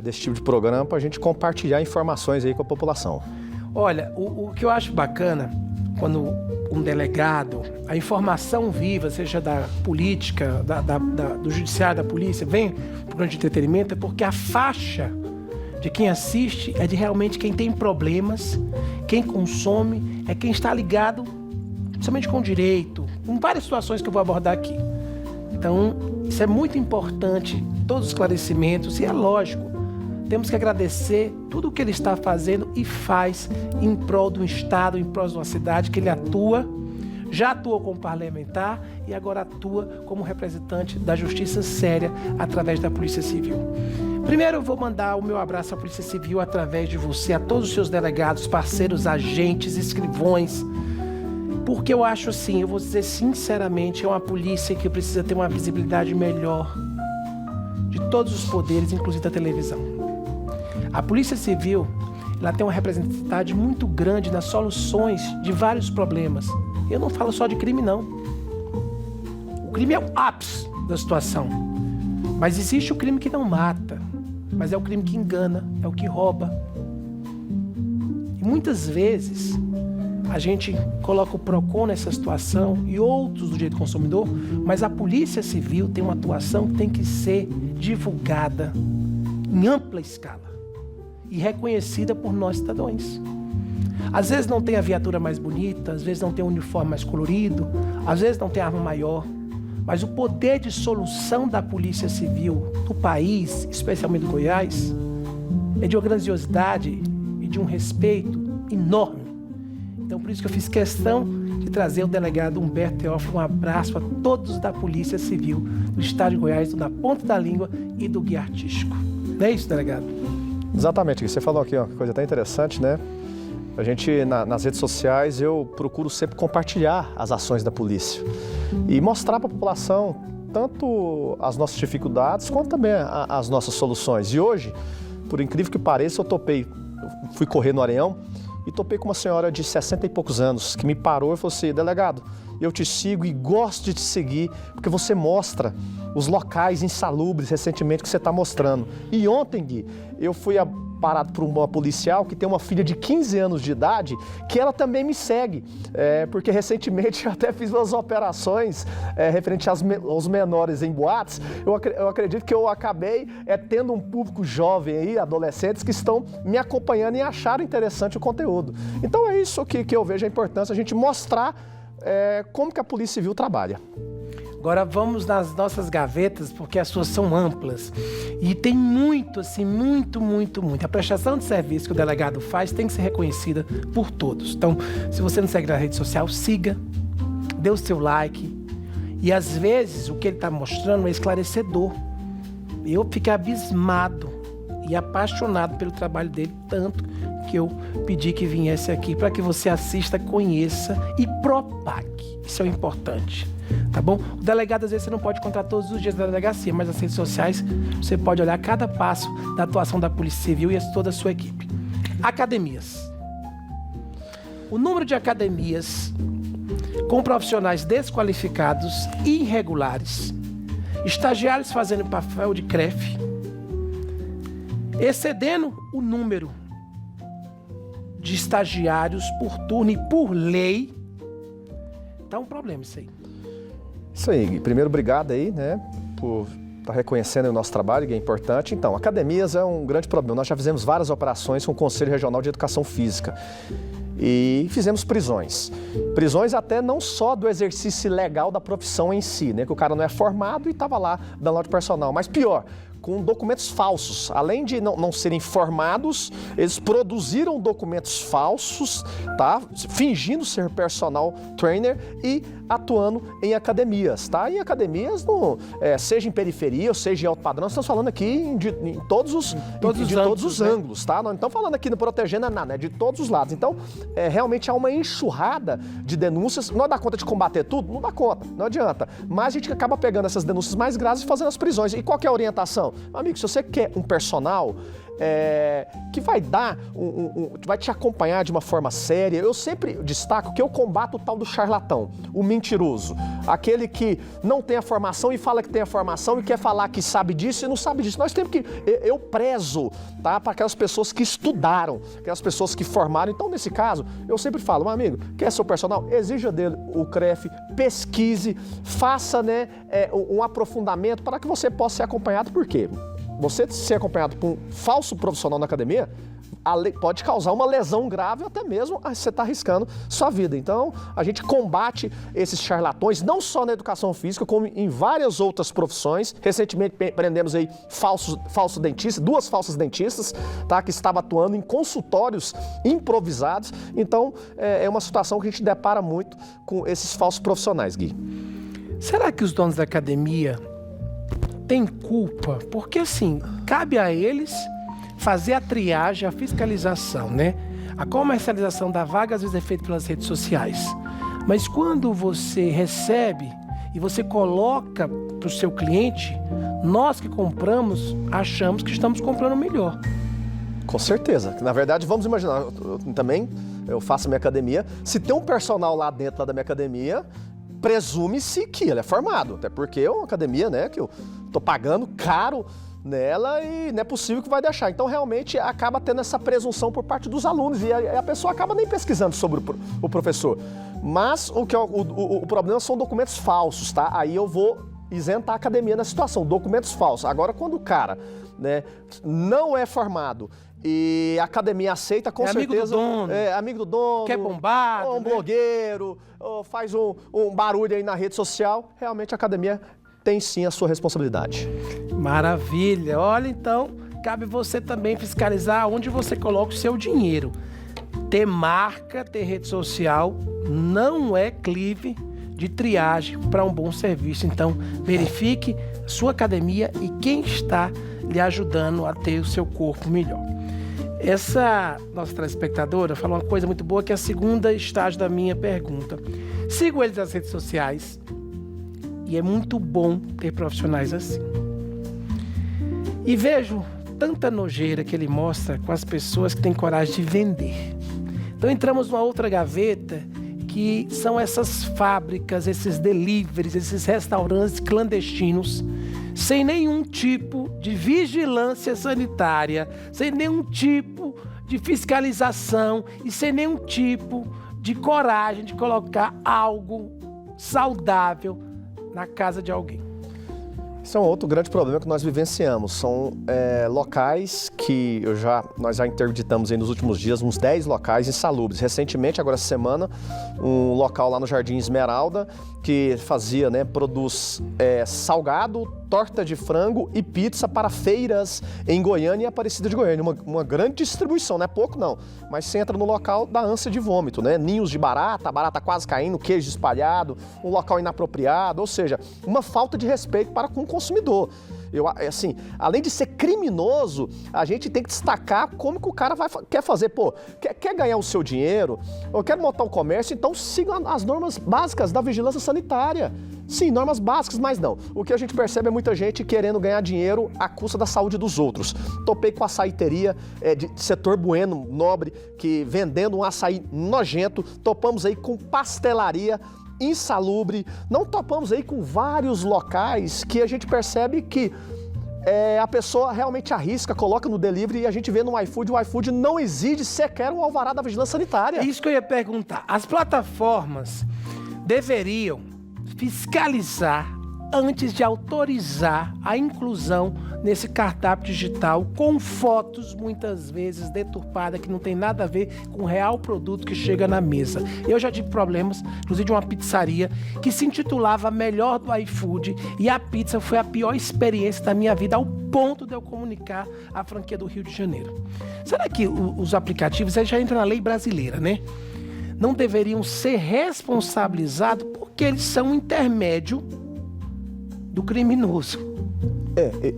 desse tipo de programa para a gente compartilhar informações aí com a população.
Olha, o que eu acho bacana, quando um delegado, a informação viva, seja da política, do judiciário, da polícia, vem para o programa de entretenimento, é porque a faixa de quem assiste é de realmente quem tem problemas, quem consome, é quem está ligado principalmente com o direito, em várias situações que eu vou abordar aqui. Então, isso é muito importante, todos os esclarecimentos, e é lógico, temos que agradecer tudo o que ele está fazendo e faz em prol do Estado, em prol de uma cidade que ele atua, já atuou como parlamentar e agora atua como representante da Justiça Séria através da Polícia Civil. Primeiro eu vou mandar o meu abraço à Polícia Civil através de você, a todos os seus delegados, parceiros, agentes, escrivões, porque eu acho assim, eu vou dizer sinceramente, é uma polícia que precisa ter uma visibilidade melhor de todos os poderes, inclusive da televisão. A Polícia Civil, ela tem uma representatividade muito grande nas soluções de vários problemas. Eu não falo só de crime, não. O crime é o ápice da situação. Mas existe o crime que não mata, mas é o crime que engana, é o que rouba. E muitas vezes a gente coloca o PROCON nessa situação e outros do direito do consumidor, mas a Polícia Civil tem uma atuação que tem que ser divulgada em ampla escala e reconhecida por nós cidadãos. Às vezes não tem a viatura mais bonita, às vezes não tem o uniforme mais colorido, às vezes não tem arma maior, mas o poder de solução da Polícia Civil do país, especialmente do Goiás, é de uma grandiosidade e de um respeito enorme. Então por isso que eu fiz questão de trazer o delegado Humberto Teófilo. Um abraço a todos da Polícia Civil do Estado de Goiás, do Na Ponta da Língua e do Guia Artístico. Não é isso, delegado?
Exatamente, você falou aqui, ó, que coisa até interessante, né? A gente, nas redes sociais, eu procuro sempre compartilhar as ações da polícia e mostrar para a população tanto as nossas dificuldades quanto também as nossas soluções. E hoje, por incrível que pareça, eu fui correr no Areião e topei com uma senhora de 60 e poucos anos que me parou e falou assim: delegado, eu te sigo e gosto de te seguir porque você mostra os locais insalubres recentemente que você está mostrando. E ontem, Gui, eu fui parado por uma policial que tem uma filha de 15 anos de idade, que ela também me segue, porque recentemente eu até fiz umas operações referente aos menores em boates. Eu acredito que eu acabei tendo um público jovem aí, adolescentes, que estão me acompanhando e acharam interessante o conteúdo. Então é isso que eu vejo a importância, a gente mostrar como que a Polícia Civil trabalha.
Agora vamos nas nossas gavetas, porque as suas são amplas. E tem muito, assim, muito. A prestação de serviço que o delegado faz tem que ser reconhecida por todos. Então, se você não segue na rede social, siga, dê o seu like. E às vezes o que ele está mostrando é esclarecedor. Eu fiquei abismado e apaixonado pelo trabalho dele, tanto que eu pedi que viesse aqui para que você assista, conheça e propague. Isso é o importante. Tá bom? O delegado, às vezes, você não pode encontrar todos os dias da delegacia, mas nas redes sociais você pode olhar cada passo da atuação da Polícia Civil e toda a sua equipe. Academias. O número de academias com profissionais desqualificados e irregulares, estagiários fazendo papel de CREF, excedendo o número de estagiários por turno e por lei, tá um problema isso aí.
Isso aí, primeiro obrigado aí, né, por estar reconhecendo o nosso trabalho, que é importante. Então, academias é um grande problema. Nós já fizemos várias operações com o Conselho Regional de Educação Física e fizemos prisões. Prisões até não só do exercício legal da profissão em si, né, que o cara não é formado e estava lá dando aula de personal, mas pior, com documentos falsos. Além de não serem formados, eles produziram documentos falsos, tá? Fingindo ser personal trainer e atuando em academias, tá? Em academias, seja em periferia ou seja em alto padrão, nós estamos falando aqui em todos os ângulos, tá? Nós não estamos falando aqui no protegendo nada, né? De todos os lados. Então, realmente há uma enxurrada de denúncias. Não dá conta de combater tudo? Não dá conta, não adianta. Mas a gente acaba pegando essas denúncias mais graves e fazendo as prisões. E qual que é a orientação? Amigo, se você quer um personal que vai vai te acompanhar de uma forma séria, eu sempre destaco que eu combato o tal do charlatão, o mentiroso, aquele que não tem a formação e fala que tem a formação e quer falar que sabe disso e não sabe disso. Nós temos que, eu prezo, tá, para aquelas pessoas que estudaram, aquelas pessoas que formaram. Então, nesse caso, eu sempre falo, meu amigo, quer seu personal? Exija dele o CREF, pesquise, faça, né, um aprofundamento para que você possa ser acompanhado. Por quê? Você ser acompanhado por um falso profissional na academia pode causar uma lesão grave, até mesmo você está arriscando sua vida. Então, a gente combate esses charlatões, não só na educação física, como em várias outras profissões. Recentemente prendemos aí falso dentista, 2 falsas dentistas, tá, que estavam atuando em consultórios improvisados. Então, é uma situação que a gente depara muito com esses falsos profissionais, Gui.
Será que os donos da academia tem culpa? Porque assim, cabe a eles fazer a triagem, a fiscalização, né? A comercialização da vaga às vezes é feita pelas redes sociais. Mas quando você recebe e você coloca para o seu cliente, nós que compramos achamos que estamos comprando melhor.
Com certeza. Na verdade, vamos imaginar, eu faço minha academia, se tem um personal lá dentro da minha academia, presume-se que ele é formado, até porque é uma academia, né, que eu tô pagando caro nela e não é possível que vai deixar. Então, realmente, acaba tendo essa presunção por parte dos alunos e a pessoa acaba nem pesquisando sobre o professor. Mas o problema são documentos falsos, tá? Aí eu vou isentar a academia na situação, documentos falsos. Agora, quando o cara, né, não é formado E a academia aceita, com certeza.
Amigo do dono.
É, amigo do dono.
Quer bombado,
ou um blogueiro, ou faz um barulho aí na rede social. Realmente a academia tem sim a sua responsabilidade.
Maravilha. Olha, então, cabe você também fiscalizar onde você coloca o seu dinheiro. Ter marca, ter rede social, não é clive de triagem para um bom serviço. Então, verifique a sua academia e quem está lhe ajudando a ter o seu corpo melhor. Essa nossa telespectadora falou uma coisa muito boa, que é a segunda estágio da minha pergunta. Sigo eles nas redes sociais e é muito bom ter profissionais assim. E vejo tanta nojeira que ele mostra com as pessoas que têm coragem de vender. Então entramos numa outra gaveta, que são essas fábricas, esses deliveries, esses restaurantes clandestinos, sem nenhum tipo de vigilância sanitária, sem nenhum tipo de fiscalização e sem nenhum tipo de coragem de colocar algo saudável na casa de alguém.
Isso é um outro grande problema que nós vivenciamos. São locais que nós já interditamos aí nos últimos dias, uns 10 locais insalubres. Recentemente, agora essa semana, um local lá no Jardim Esmeralda que fazia, produz salgado, torta de frango e pizza para feiras em Goiânia e Aparecida de Goiânia. Uma grande distribuição, não é pouco não, mas você entra no local da ânsia de vômito, ninhos de barata, barata quase caindo, queijo espalhado, um local inapropriado, ou seja, uma falta de respeito para com o consumidor. Assim, além de ser criminoso, a gente tem que destacar como que o cara quer fazer. Quer ganhar o seu dinheiro, ou quer montar um comércio, então siga as normas básicas da vigilância sanitária. Sim, normas básicas, mas não. O que a gente percebe é muita gente querendo ganhar dinheiro à custa da saúde dos outros. Topei com açaiteria de setor bueno, nobre, que vendendo um açaí nojento. Topamos aí com pastelaria insalubre. Não topamos aí com vários locais que a gente percebe que a pessoa realmente arrisca, coloca no delivery e a gente vê no iFood, o iFood não exige sequer um alvará da vigilância sanitária.
É isso que eu ia perguntar. As plataformas deveriam fiscalizar antes de autorizar a inclusão nesse cardápio digital com fotos muitas vezes deturpadas que não tem nada a ver com o real produto que chega na mesa. Eu já tive problemas, inclusive de uma pizzaria que se intitulava Melhor do iFood e a pizza foi a pior experiência da minha vida, ao ponto de eu comunicar a franquia do Rio de Janeiro. Será que os aplicativos, aí já entra na lei brasileira, não deveriam ser responsabilizados porque eles são um intermédio do criminoso?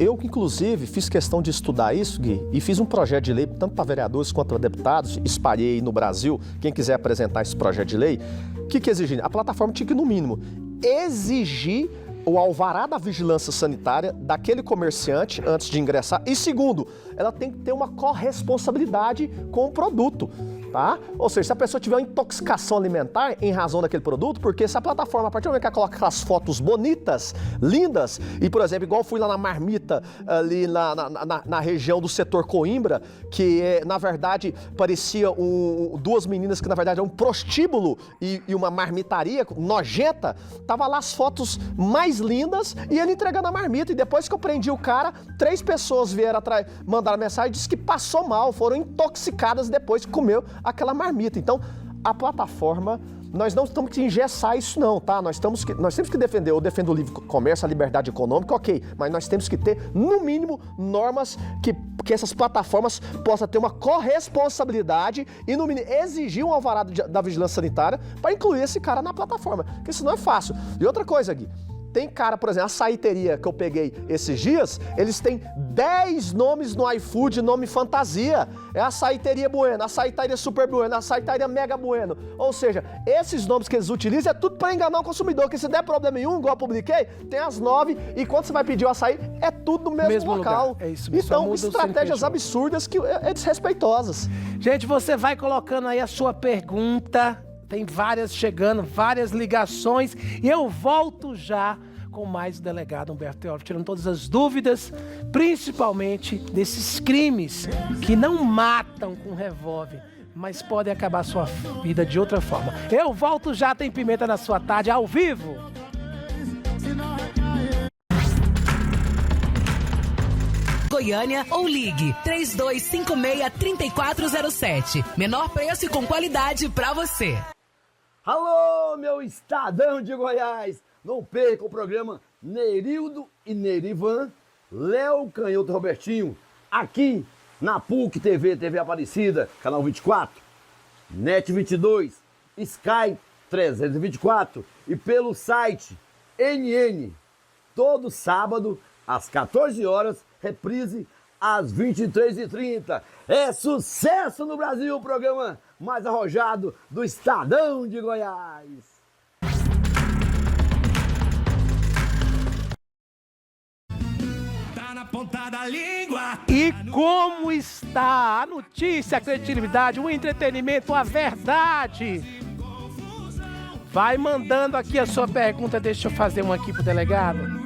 Eu inclusive fiz questão de estudar isso, Gui, e fiz um projeto de lei, tanto para vereadores quanto para deputados, espalhei no Brasil, quem quiser apresentar esse projeto de lei, o que exigir? A plataforma tinha que, no mínimo, exigir o alvará da vigilância sanitária daquele comerciante antes de ingressar, e segundo, ela tem que ter uma corresponsabilidade com o produto. Tá? Ou seja, se a pessoa tiver uma intoxicação alimentar em razão daquele produto, porque se a plataforma, a partir do momento que ela coloca aquelas fotos bonitas, lindas, e por exemplo, igual eu fui lá na Marmita, ali na região do setor Coimbra, que na verdade parecia duas meninas que na verdade é um prostíbulo e uma marmitaria nojenta, tava lá as fotos mais lindas e ele entregando a marmita, e depois que eu prendi o cara, 3 pessoas vieram atrás, mandaram mensagem e disse que passou mal, foram intoxicadas depois que comeu aquela marmita. Então, a plataforma, nós não temos que engessar isso não, tá? Nós temos que defender, eu defendo o livre comércio, a liberdade econômica, ok, mas nós temos que ter, no mínimo, normas que essas plataformas possam ter uma corresponsabilidade e, no mínimo, exigir um alvará da vigilância sanitária para incluir esse cara na plataforma, porque isso não é fácil. E outra coisa, Gui, tem cara, por exemplo, a açaiteria que eu peguei esses dias, eles têm 10 nomes no iFood, nome fantasia. É açaiteria Bueno, açaiteria Super Bueno, açaiteria Mega Bueno. Ou seja, esses nomes que eles utilizam é tudo para enganar o consumidor, que se der problema nenhum, igual eu publiquei, tem as 9 e quando você vai pedir o açaí, é tudo no mesmo local.
Lugar. É isso,
então, estratégias absurdas que desrespeitosas.
Gente, você vai colocando aí a sua pergunta. Tem várias chegando, várias ligações. E eu volto já com mais o delegado Humberto Teófilo, tirando todas as dúvidas, principalmente desses crimes que não matam com revólver, mas podem acabar a sua vida de outra forma. Eu volto já, tem Pimenta na sua tarde, ao vivo.
Goiânia ou ligue 3256-3407. Menor preço e com qualidade pra você.
Alô, meu Estadão de Goiás! Não perca o programa Nerildo e Nerivan, Léo Canhoto e Robertinho, aqui na PUC TV, TV Aparecida, canal 24, NET 22, Sky 324 e pelo site NN. Todo sábado, às 14 horas, reprise às 23h30. É sucesso no Brasil, o programa mais arrojado do Estadão de Goiás.
Tá na ponta da língua.
E como está a notícia, a credibilidade, o entretenimento, a verdade? Vai mandando aqui a sua pergunta, deixa eu fazer uma aqui pro delegado.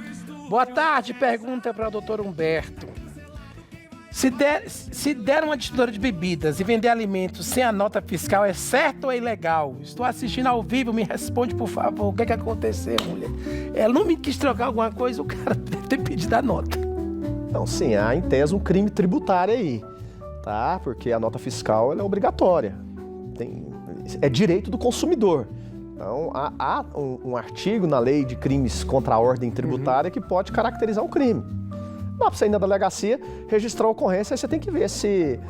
Boa tarde, pergunta para o doutor Humberto. Se der uma distribuidora de bebidas e vender alimentos sem a nota fiscal, é certo ou é ilegal? Estou assistindo ao vivo, me responde, por favor. O que aconteceu, mulher? Ela não me quis trocar alguma coisa, o cara deve ter pedido a nota.
Então, sim, há em tese um crime tributário aí, tá? Porque a nota fiscal ela é obrigatória. É direito do consumidor. Então, há um artigo na lei de crimes contra a ordem tributária que pode caracterizar um crime. Dá para você ir na delegacia, registrar a ocorrência, aí você tem que ver se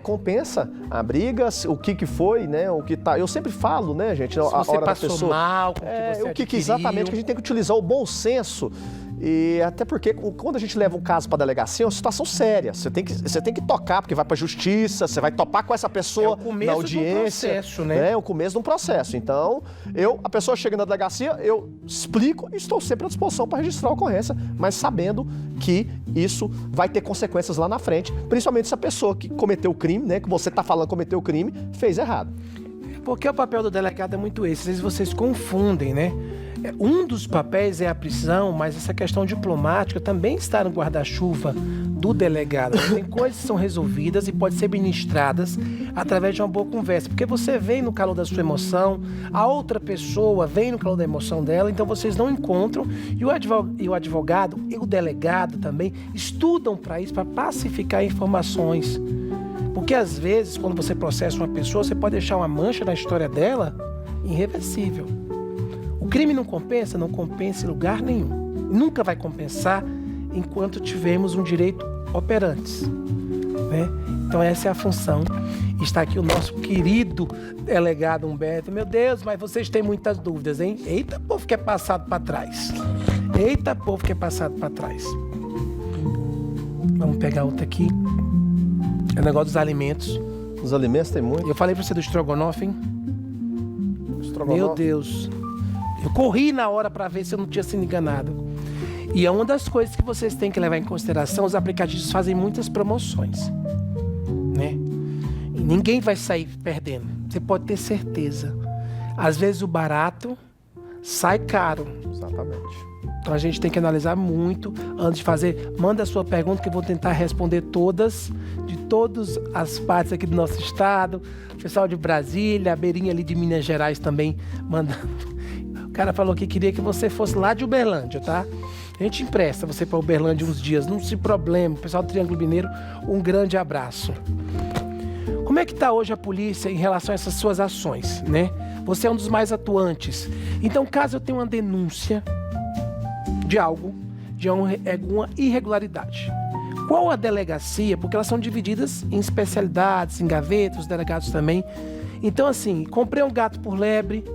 compensa a briga, o que foi, né? O que tá. Eu sempre falo, né, gente?
Se você passou mal, com o que você
exatamente, que a gente tem que utilizar o bom senso. E até porque quando a gente leva um caso para delegacia, é uma situação séria. Você tem que tocar, porque vai para justiça, você vai topar com essa pessoa na audiência. É o começo do processo, né? É o começo de um processo. Então, a pessoa chega na delegacia, eu explico e estou sempre à disposição para registrar a ocorrência, mas sabendo que isso vai ter consequências lá na frente, principalmente se a pessoa que cometeu o crime, né, que você está falando cometeu o crime, fez errado.
Porque o papel do delegado é muito esse, às vezes vocês confundem, né? Um dos papéis é a prisão, mas essa questão diplomática também está no guarda-chuva do delegado. Tem coisas que são resolvidas e podem ser ministradas através de uma boa conversa, porque você vem no calor da sua emoção, a outra pessoa vem no calor da emoção dela, então vocês não encontram, e o advogado e o delegado também estudam para isso, para pacificar informações. Porque às vezes, quando você processa uma pessoa, você pode deixar uma mancha na história dela irreversível. O crime não compensa em lugar nenhum. Nunca vai compensar enquanto tivermos um direito operantes, né? Então essa é a função. Está aqui o nosso querido delegado Humberto. Meu Deus, mas vocês têm muitas dúvidas, hein? Eita, povo que é passado para trás. Eita, povo que é passado para trás. Vamos pegar outra aqui. É o negócio dos alimentos.
Os alimentos tem muito.
Eu falei pra você do estrogonofe, hein?
Estrogonofe.
Meu Deus. Eu corri na hora pra ver se eu não tinha sido enganado. E é uma das coisas que vocês têm que levar em consideração, os aplicativos fazem muitas promoções, né? E ninguém vai sair perdendo. Você pode ter certeza. Às vezes o barato sai caro.
Exatamente.
Então a gente tem que analisar muito antes de fazer. Manda a sua pergunta que eu vou tentar responder todas, de todas as partes aqui do nosso estado. O pessoal de Brasília, a beirinha ali de Minas Gerais também mandando. O cara falou que queria que você fosse lá de Uberlândia, tá? A gente empresta você para Uberlândia uns dias, não se problema. O pessoal do Triângulo Mineiro, um grande abraço. Como é que está hoje a polícia em relação a essas suas ações, né? Você é um dos mais atuantes. Então, caso eu tenha uma denúncia de algo, de alguma irregularidade, qual a delegacia? Porque elas são divididas em especialidades, em gavetas, os delegados também. Então, assim, comprei um gato por lebre,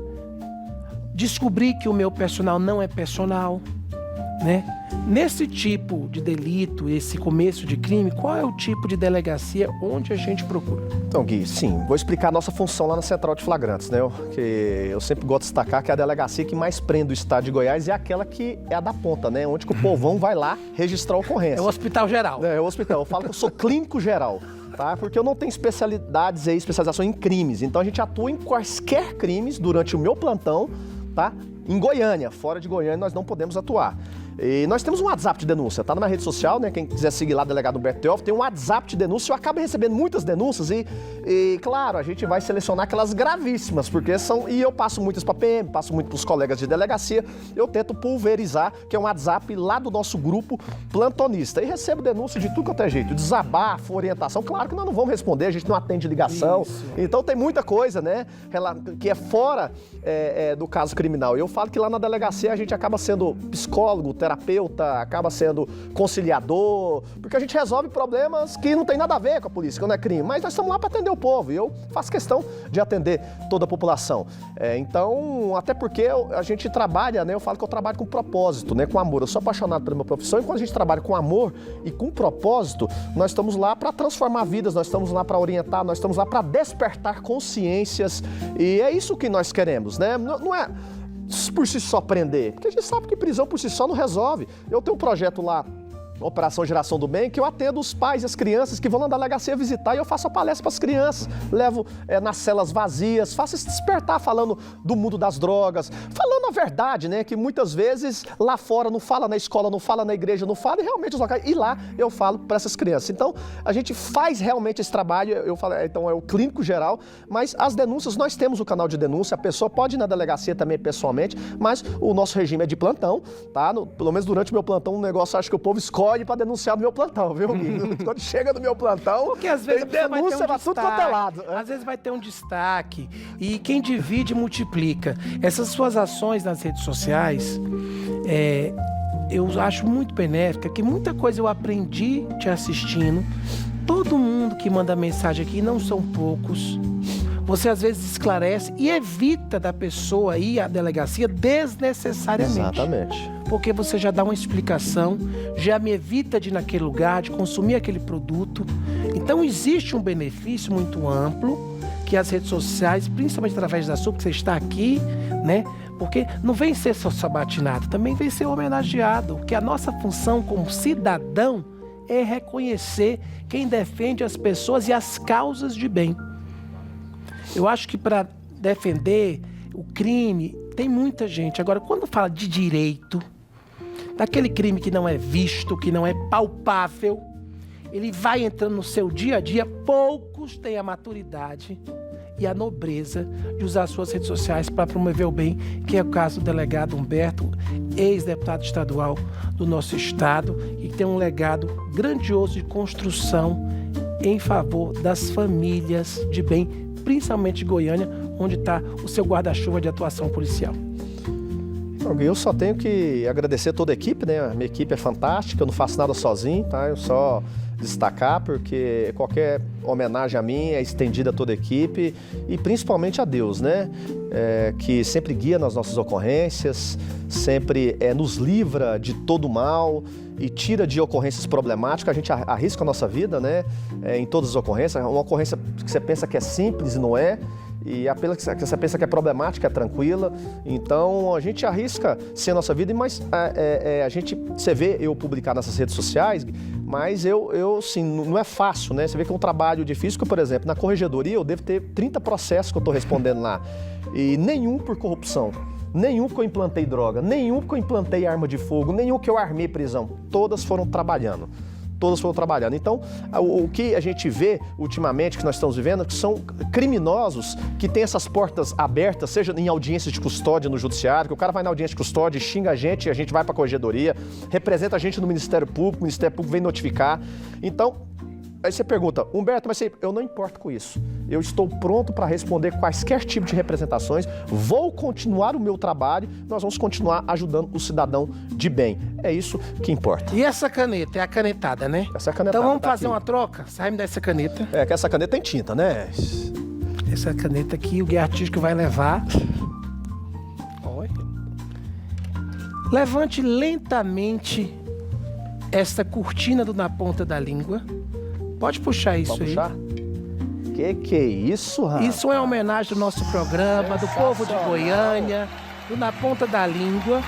descobri que o meu personal não é personal, né? Nesse tipo de delito, esse começo de crime, qual é o tipo de delegacia onde a gente procura?
Então, Gui, sim, vou explicar a nossa função lá na Central de Flagrantes, né? Que eu sempre gosto de destacar que é a delegacia que mais prende o estado de Goiás é aquela que é a da ponta, né? Onde que o povão vai lá registrar a ocorrência.
É o hospital geral.
É o hospital. Eu falo que eu sou clínico geral, tá? Porque eu não tenho especialidades aí, especialização em crimes. Então a gente atua em quaisquer crimes durante o meu plantão, tá? Em Goiânia. Fora de Goiânia nós não podemos atuar. E nós temos um WhatsApp de denúncia, tá na minha rede social, né? Quem quiser seguir lá, delegado Humberto Teófilo, tem um WhatsApp de denúncia. Eu acabo recebendo muitas denúncias e claro, a gente vai selecionar aquelas gravíssimas, porque e eu passo muitas para PM, passo muito para os colegas de delegacia, eu tento pulverizar, que é um WhatsApp lá do nosso grupo plantonista. E recebo denúncia de tudo quanto é jeito, desabafo, orientação. Claro que nós não vamos responder, a gente não atende ligação. Isso. Então tem muita coisa, né, que é fora do caso criminal. E eu falo que lá na delegacia a gente acaba sendo psicólogo, terapeuta, acaba sendo conciliador, porque a gente resolve problemas que não tem nada a ver com a polícia, que não é crime. Mas nós estamos lá para atender o povo e eu faço questão de atender toda a população. Então, até porque a gente trabalha, né? Eu falo que eu trabalho com propósito, né? Com amor. Eu sou apaixonado pela minha profissão e quando a gente trabalha com amor e com propósito, nós estamos lá para transformar vidas, nós estamos lá para orientar, nós estamos lá para despertar consciências e é isso que nós queremos, né? Não é por si só prender, porque a gente sabe que prisão por si só não resolve. Eu tenho um projeto lá, Operação Geração do Bem, que eu atendo os pais e as crianças que vão na delegacia visitar e eu faço a palestra para as crianças, levo nas celas vazias, faço esse despertar falando do mundo das drogas, falando a verdade, né, que muitas vezes lá fora não fala na escola, não fala na igreja, não fala e realmente os locais, e lá eu falo para essas crianças. Então, a gente faz realmente esse trabalho, eu falo, então é o clínico geral, mas as denúncias, nós temos o canal de denúncia, a pessoa pode ir na delegacia também pessoalmente, mas o nosso regime é de plantão, tá? Pelo menos durante o meu plantão, um negócio, acho que o povo escolhe para denunciar no meu plantão, viu? Quando chega no meu plantão,
porque às vezes
tem denúncia para tudo quanto é lado.
Às vezes vai ter um destaque e quem divide multiplica. Essas suas ações nas redes sociais, eu acho muito benéfica, que muita coisa eu aprendi te assistindo. Todo mundo que manda mensagem aqui, não são poucos, você às vezes esclarece e evita da pessoa ir à delegacia desnecessariamente.
Exatamente.
Porque você já dá uma explicação, já me evita de ir naquele lugar, de consumir aquele produto. Então existe um benefício muito amplo que as redes sociais, principalmente através da sua, que você está aqui, né? Porque não vem ser só sabatinado, também vem ser homenageado. Porque a nossa função como cidadão é reconhecer quem defende as pessoas e as causas de bem. Eu acho que para defender o crime, tem muita gente. Agora, quando fala de direito, daquele crime que não é visto, que não é palpável, ele vai entrando no seu dia a dia, poucos têm a maturidade e a nobreza de usar suas redes sociais para promover o bem, que é o caso do delegado Humberto, ex-deputado estadual do nosso estado, e que tem um legado grandioso de construção em favor das famílias de bem, principalmente de Goiânia, onde está o seu guarda-chuva de atuação policial.
Eu só tenho que agradecer toda a equipe, né? A minha equipe é fantástica, eu não faço nada sozinho, tá? Eu só destacar porque qualquer homenagem a mim é estendida a toda a equipe e principalmente a Deus, né? Que sempre guia nas nossas ocorrências, sempre nos livra de todo mal e tira de ocorrências problemáticas. A gente arrisca a nossa vida, né? Em todas as ocorrências. Uma ocorrência que você pensa que é simples e não é. E a pena que você pensa que é problemática, é tranquila. Então, a gente arrisca ser a nossa vida, mas você vê eu publicar nessas redes sociais, mas sim, não é fácil, né? Você vê que é um trabalho difícil, que, por exemplo, na corregedoria eu devo ter 30 processos que eu estou respondendo lá. E nenhum por corrupção, nenhum que eu implantei droga, nenhum que eu implantei arma de fogo, nenhum que eu armei prisão. Todas foram trabalhando. Então, o que a gente vê ultimamente, que nós estamos vivendo, que são criminosos que têm essas portas abertas, seja em audiência de custódia no judiciário, que o cara vai na audiência de custódia e xinga a gente vai para a corregedoria, representa a gente no Ministério Público, o Ministério Público vem notificar. Então, aí você pergunta, Humberto, mas eu não importo com isso. Eu estou pronto para responder quaisquer tipo de representações, vou continuar o meu trabalho, nós vamos continuar ajudando o cidadão de bem. É isso que importa.
E essa caneta? É a canetada, né?
Essa é a canetada.
Então vamos fazer uma troca? Você vai me dar essa caneta.
Que essa caneta tem tinta, né?
Essa caneta aqui, o guia artístico vai levar. Olha. Levante lentamente esta cortina na ponta da língua. Pode puxar isso. Pode puxar?
Que é isso, rapaz?
Isso é uma homenagem do nosso programa, do povo de Goiânia, do Na Ponta da Língua,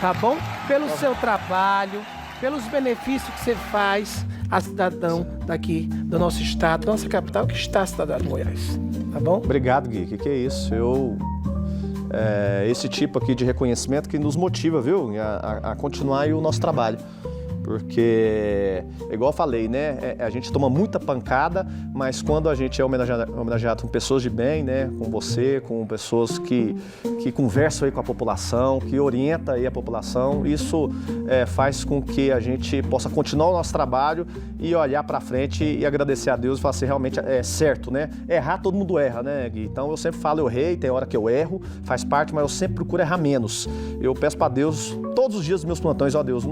tá bom? Pelo seu trabalho, pelos benefícios que você faz a cidadão daqui do nosso estado, da nossa capital, que está a cidade de Goiás, tá bom?
Obrigado, Gui. Que é isso? esse tipo aqui de reconhecimento que nos motiva, viu, a continuar aí o nosso trabalho. Porque, igual eu falei, né, a gente toma muita pancada, mas quando a gente é homenageado com pessoas de bem, né, com você, com pessoas que conversam aí com a população, que orientam aí a população, isso faz com que a gente possa continuar o nosso trabalho e olhar para frente e agradecer a Deus e falar assim, realmente é certo, né? Errar, todo mundo erra, né, Gui? Então eu sempre falo, eu errei, tem hora que eu erro, faz parte, mas eu sempre procuro errar menos. Eu peço para Deus, todos os dias dos meus plantões, ó Deus,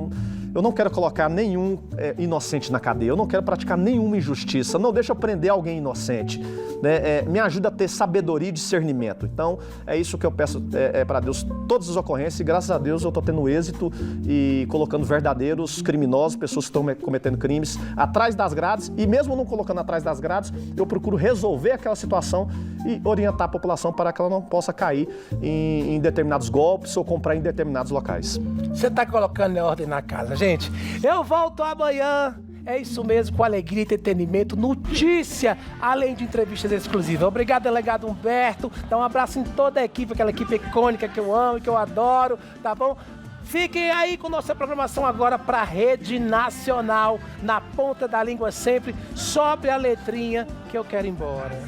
eu não quero colocar nenhum inocente na cadeia, eu não quero praticar nenhuma injustiça, não deixa eu prender alguém inocente, né? Me ajuda a ter sabedoria e discernimento. Então, é isso que eu peço para Deus, todas as ocorrências, e graças a Deus eu estou tendo êxito e colocando verdadeiros criminosos, pessoas que estão cometendo crimes, atrás das grades, e mesmo não colocando atrás das grades, eu procuro resolver aquela situação e orientar a população para que ela não possa cair em determinados golpes ou comprar em determinados locais.
Você está colocando ordem na casa, gente. Eu volto amanhã. É isso mesmo, com alegria, entretenimento, notícia, além de entrevistas exclusivas. Obrigado, delegado Humberto. Dá um abraço em toda a equipe, aquela equipe icônica que eu amo, que eu adoro, tá bom? Fiquem aí com nossa programação agora para a Rede Nacional, na ponta da língua sempre. Sobe a letrinha que eu quero ir embora.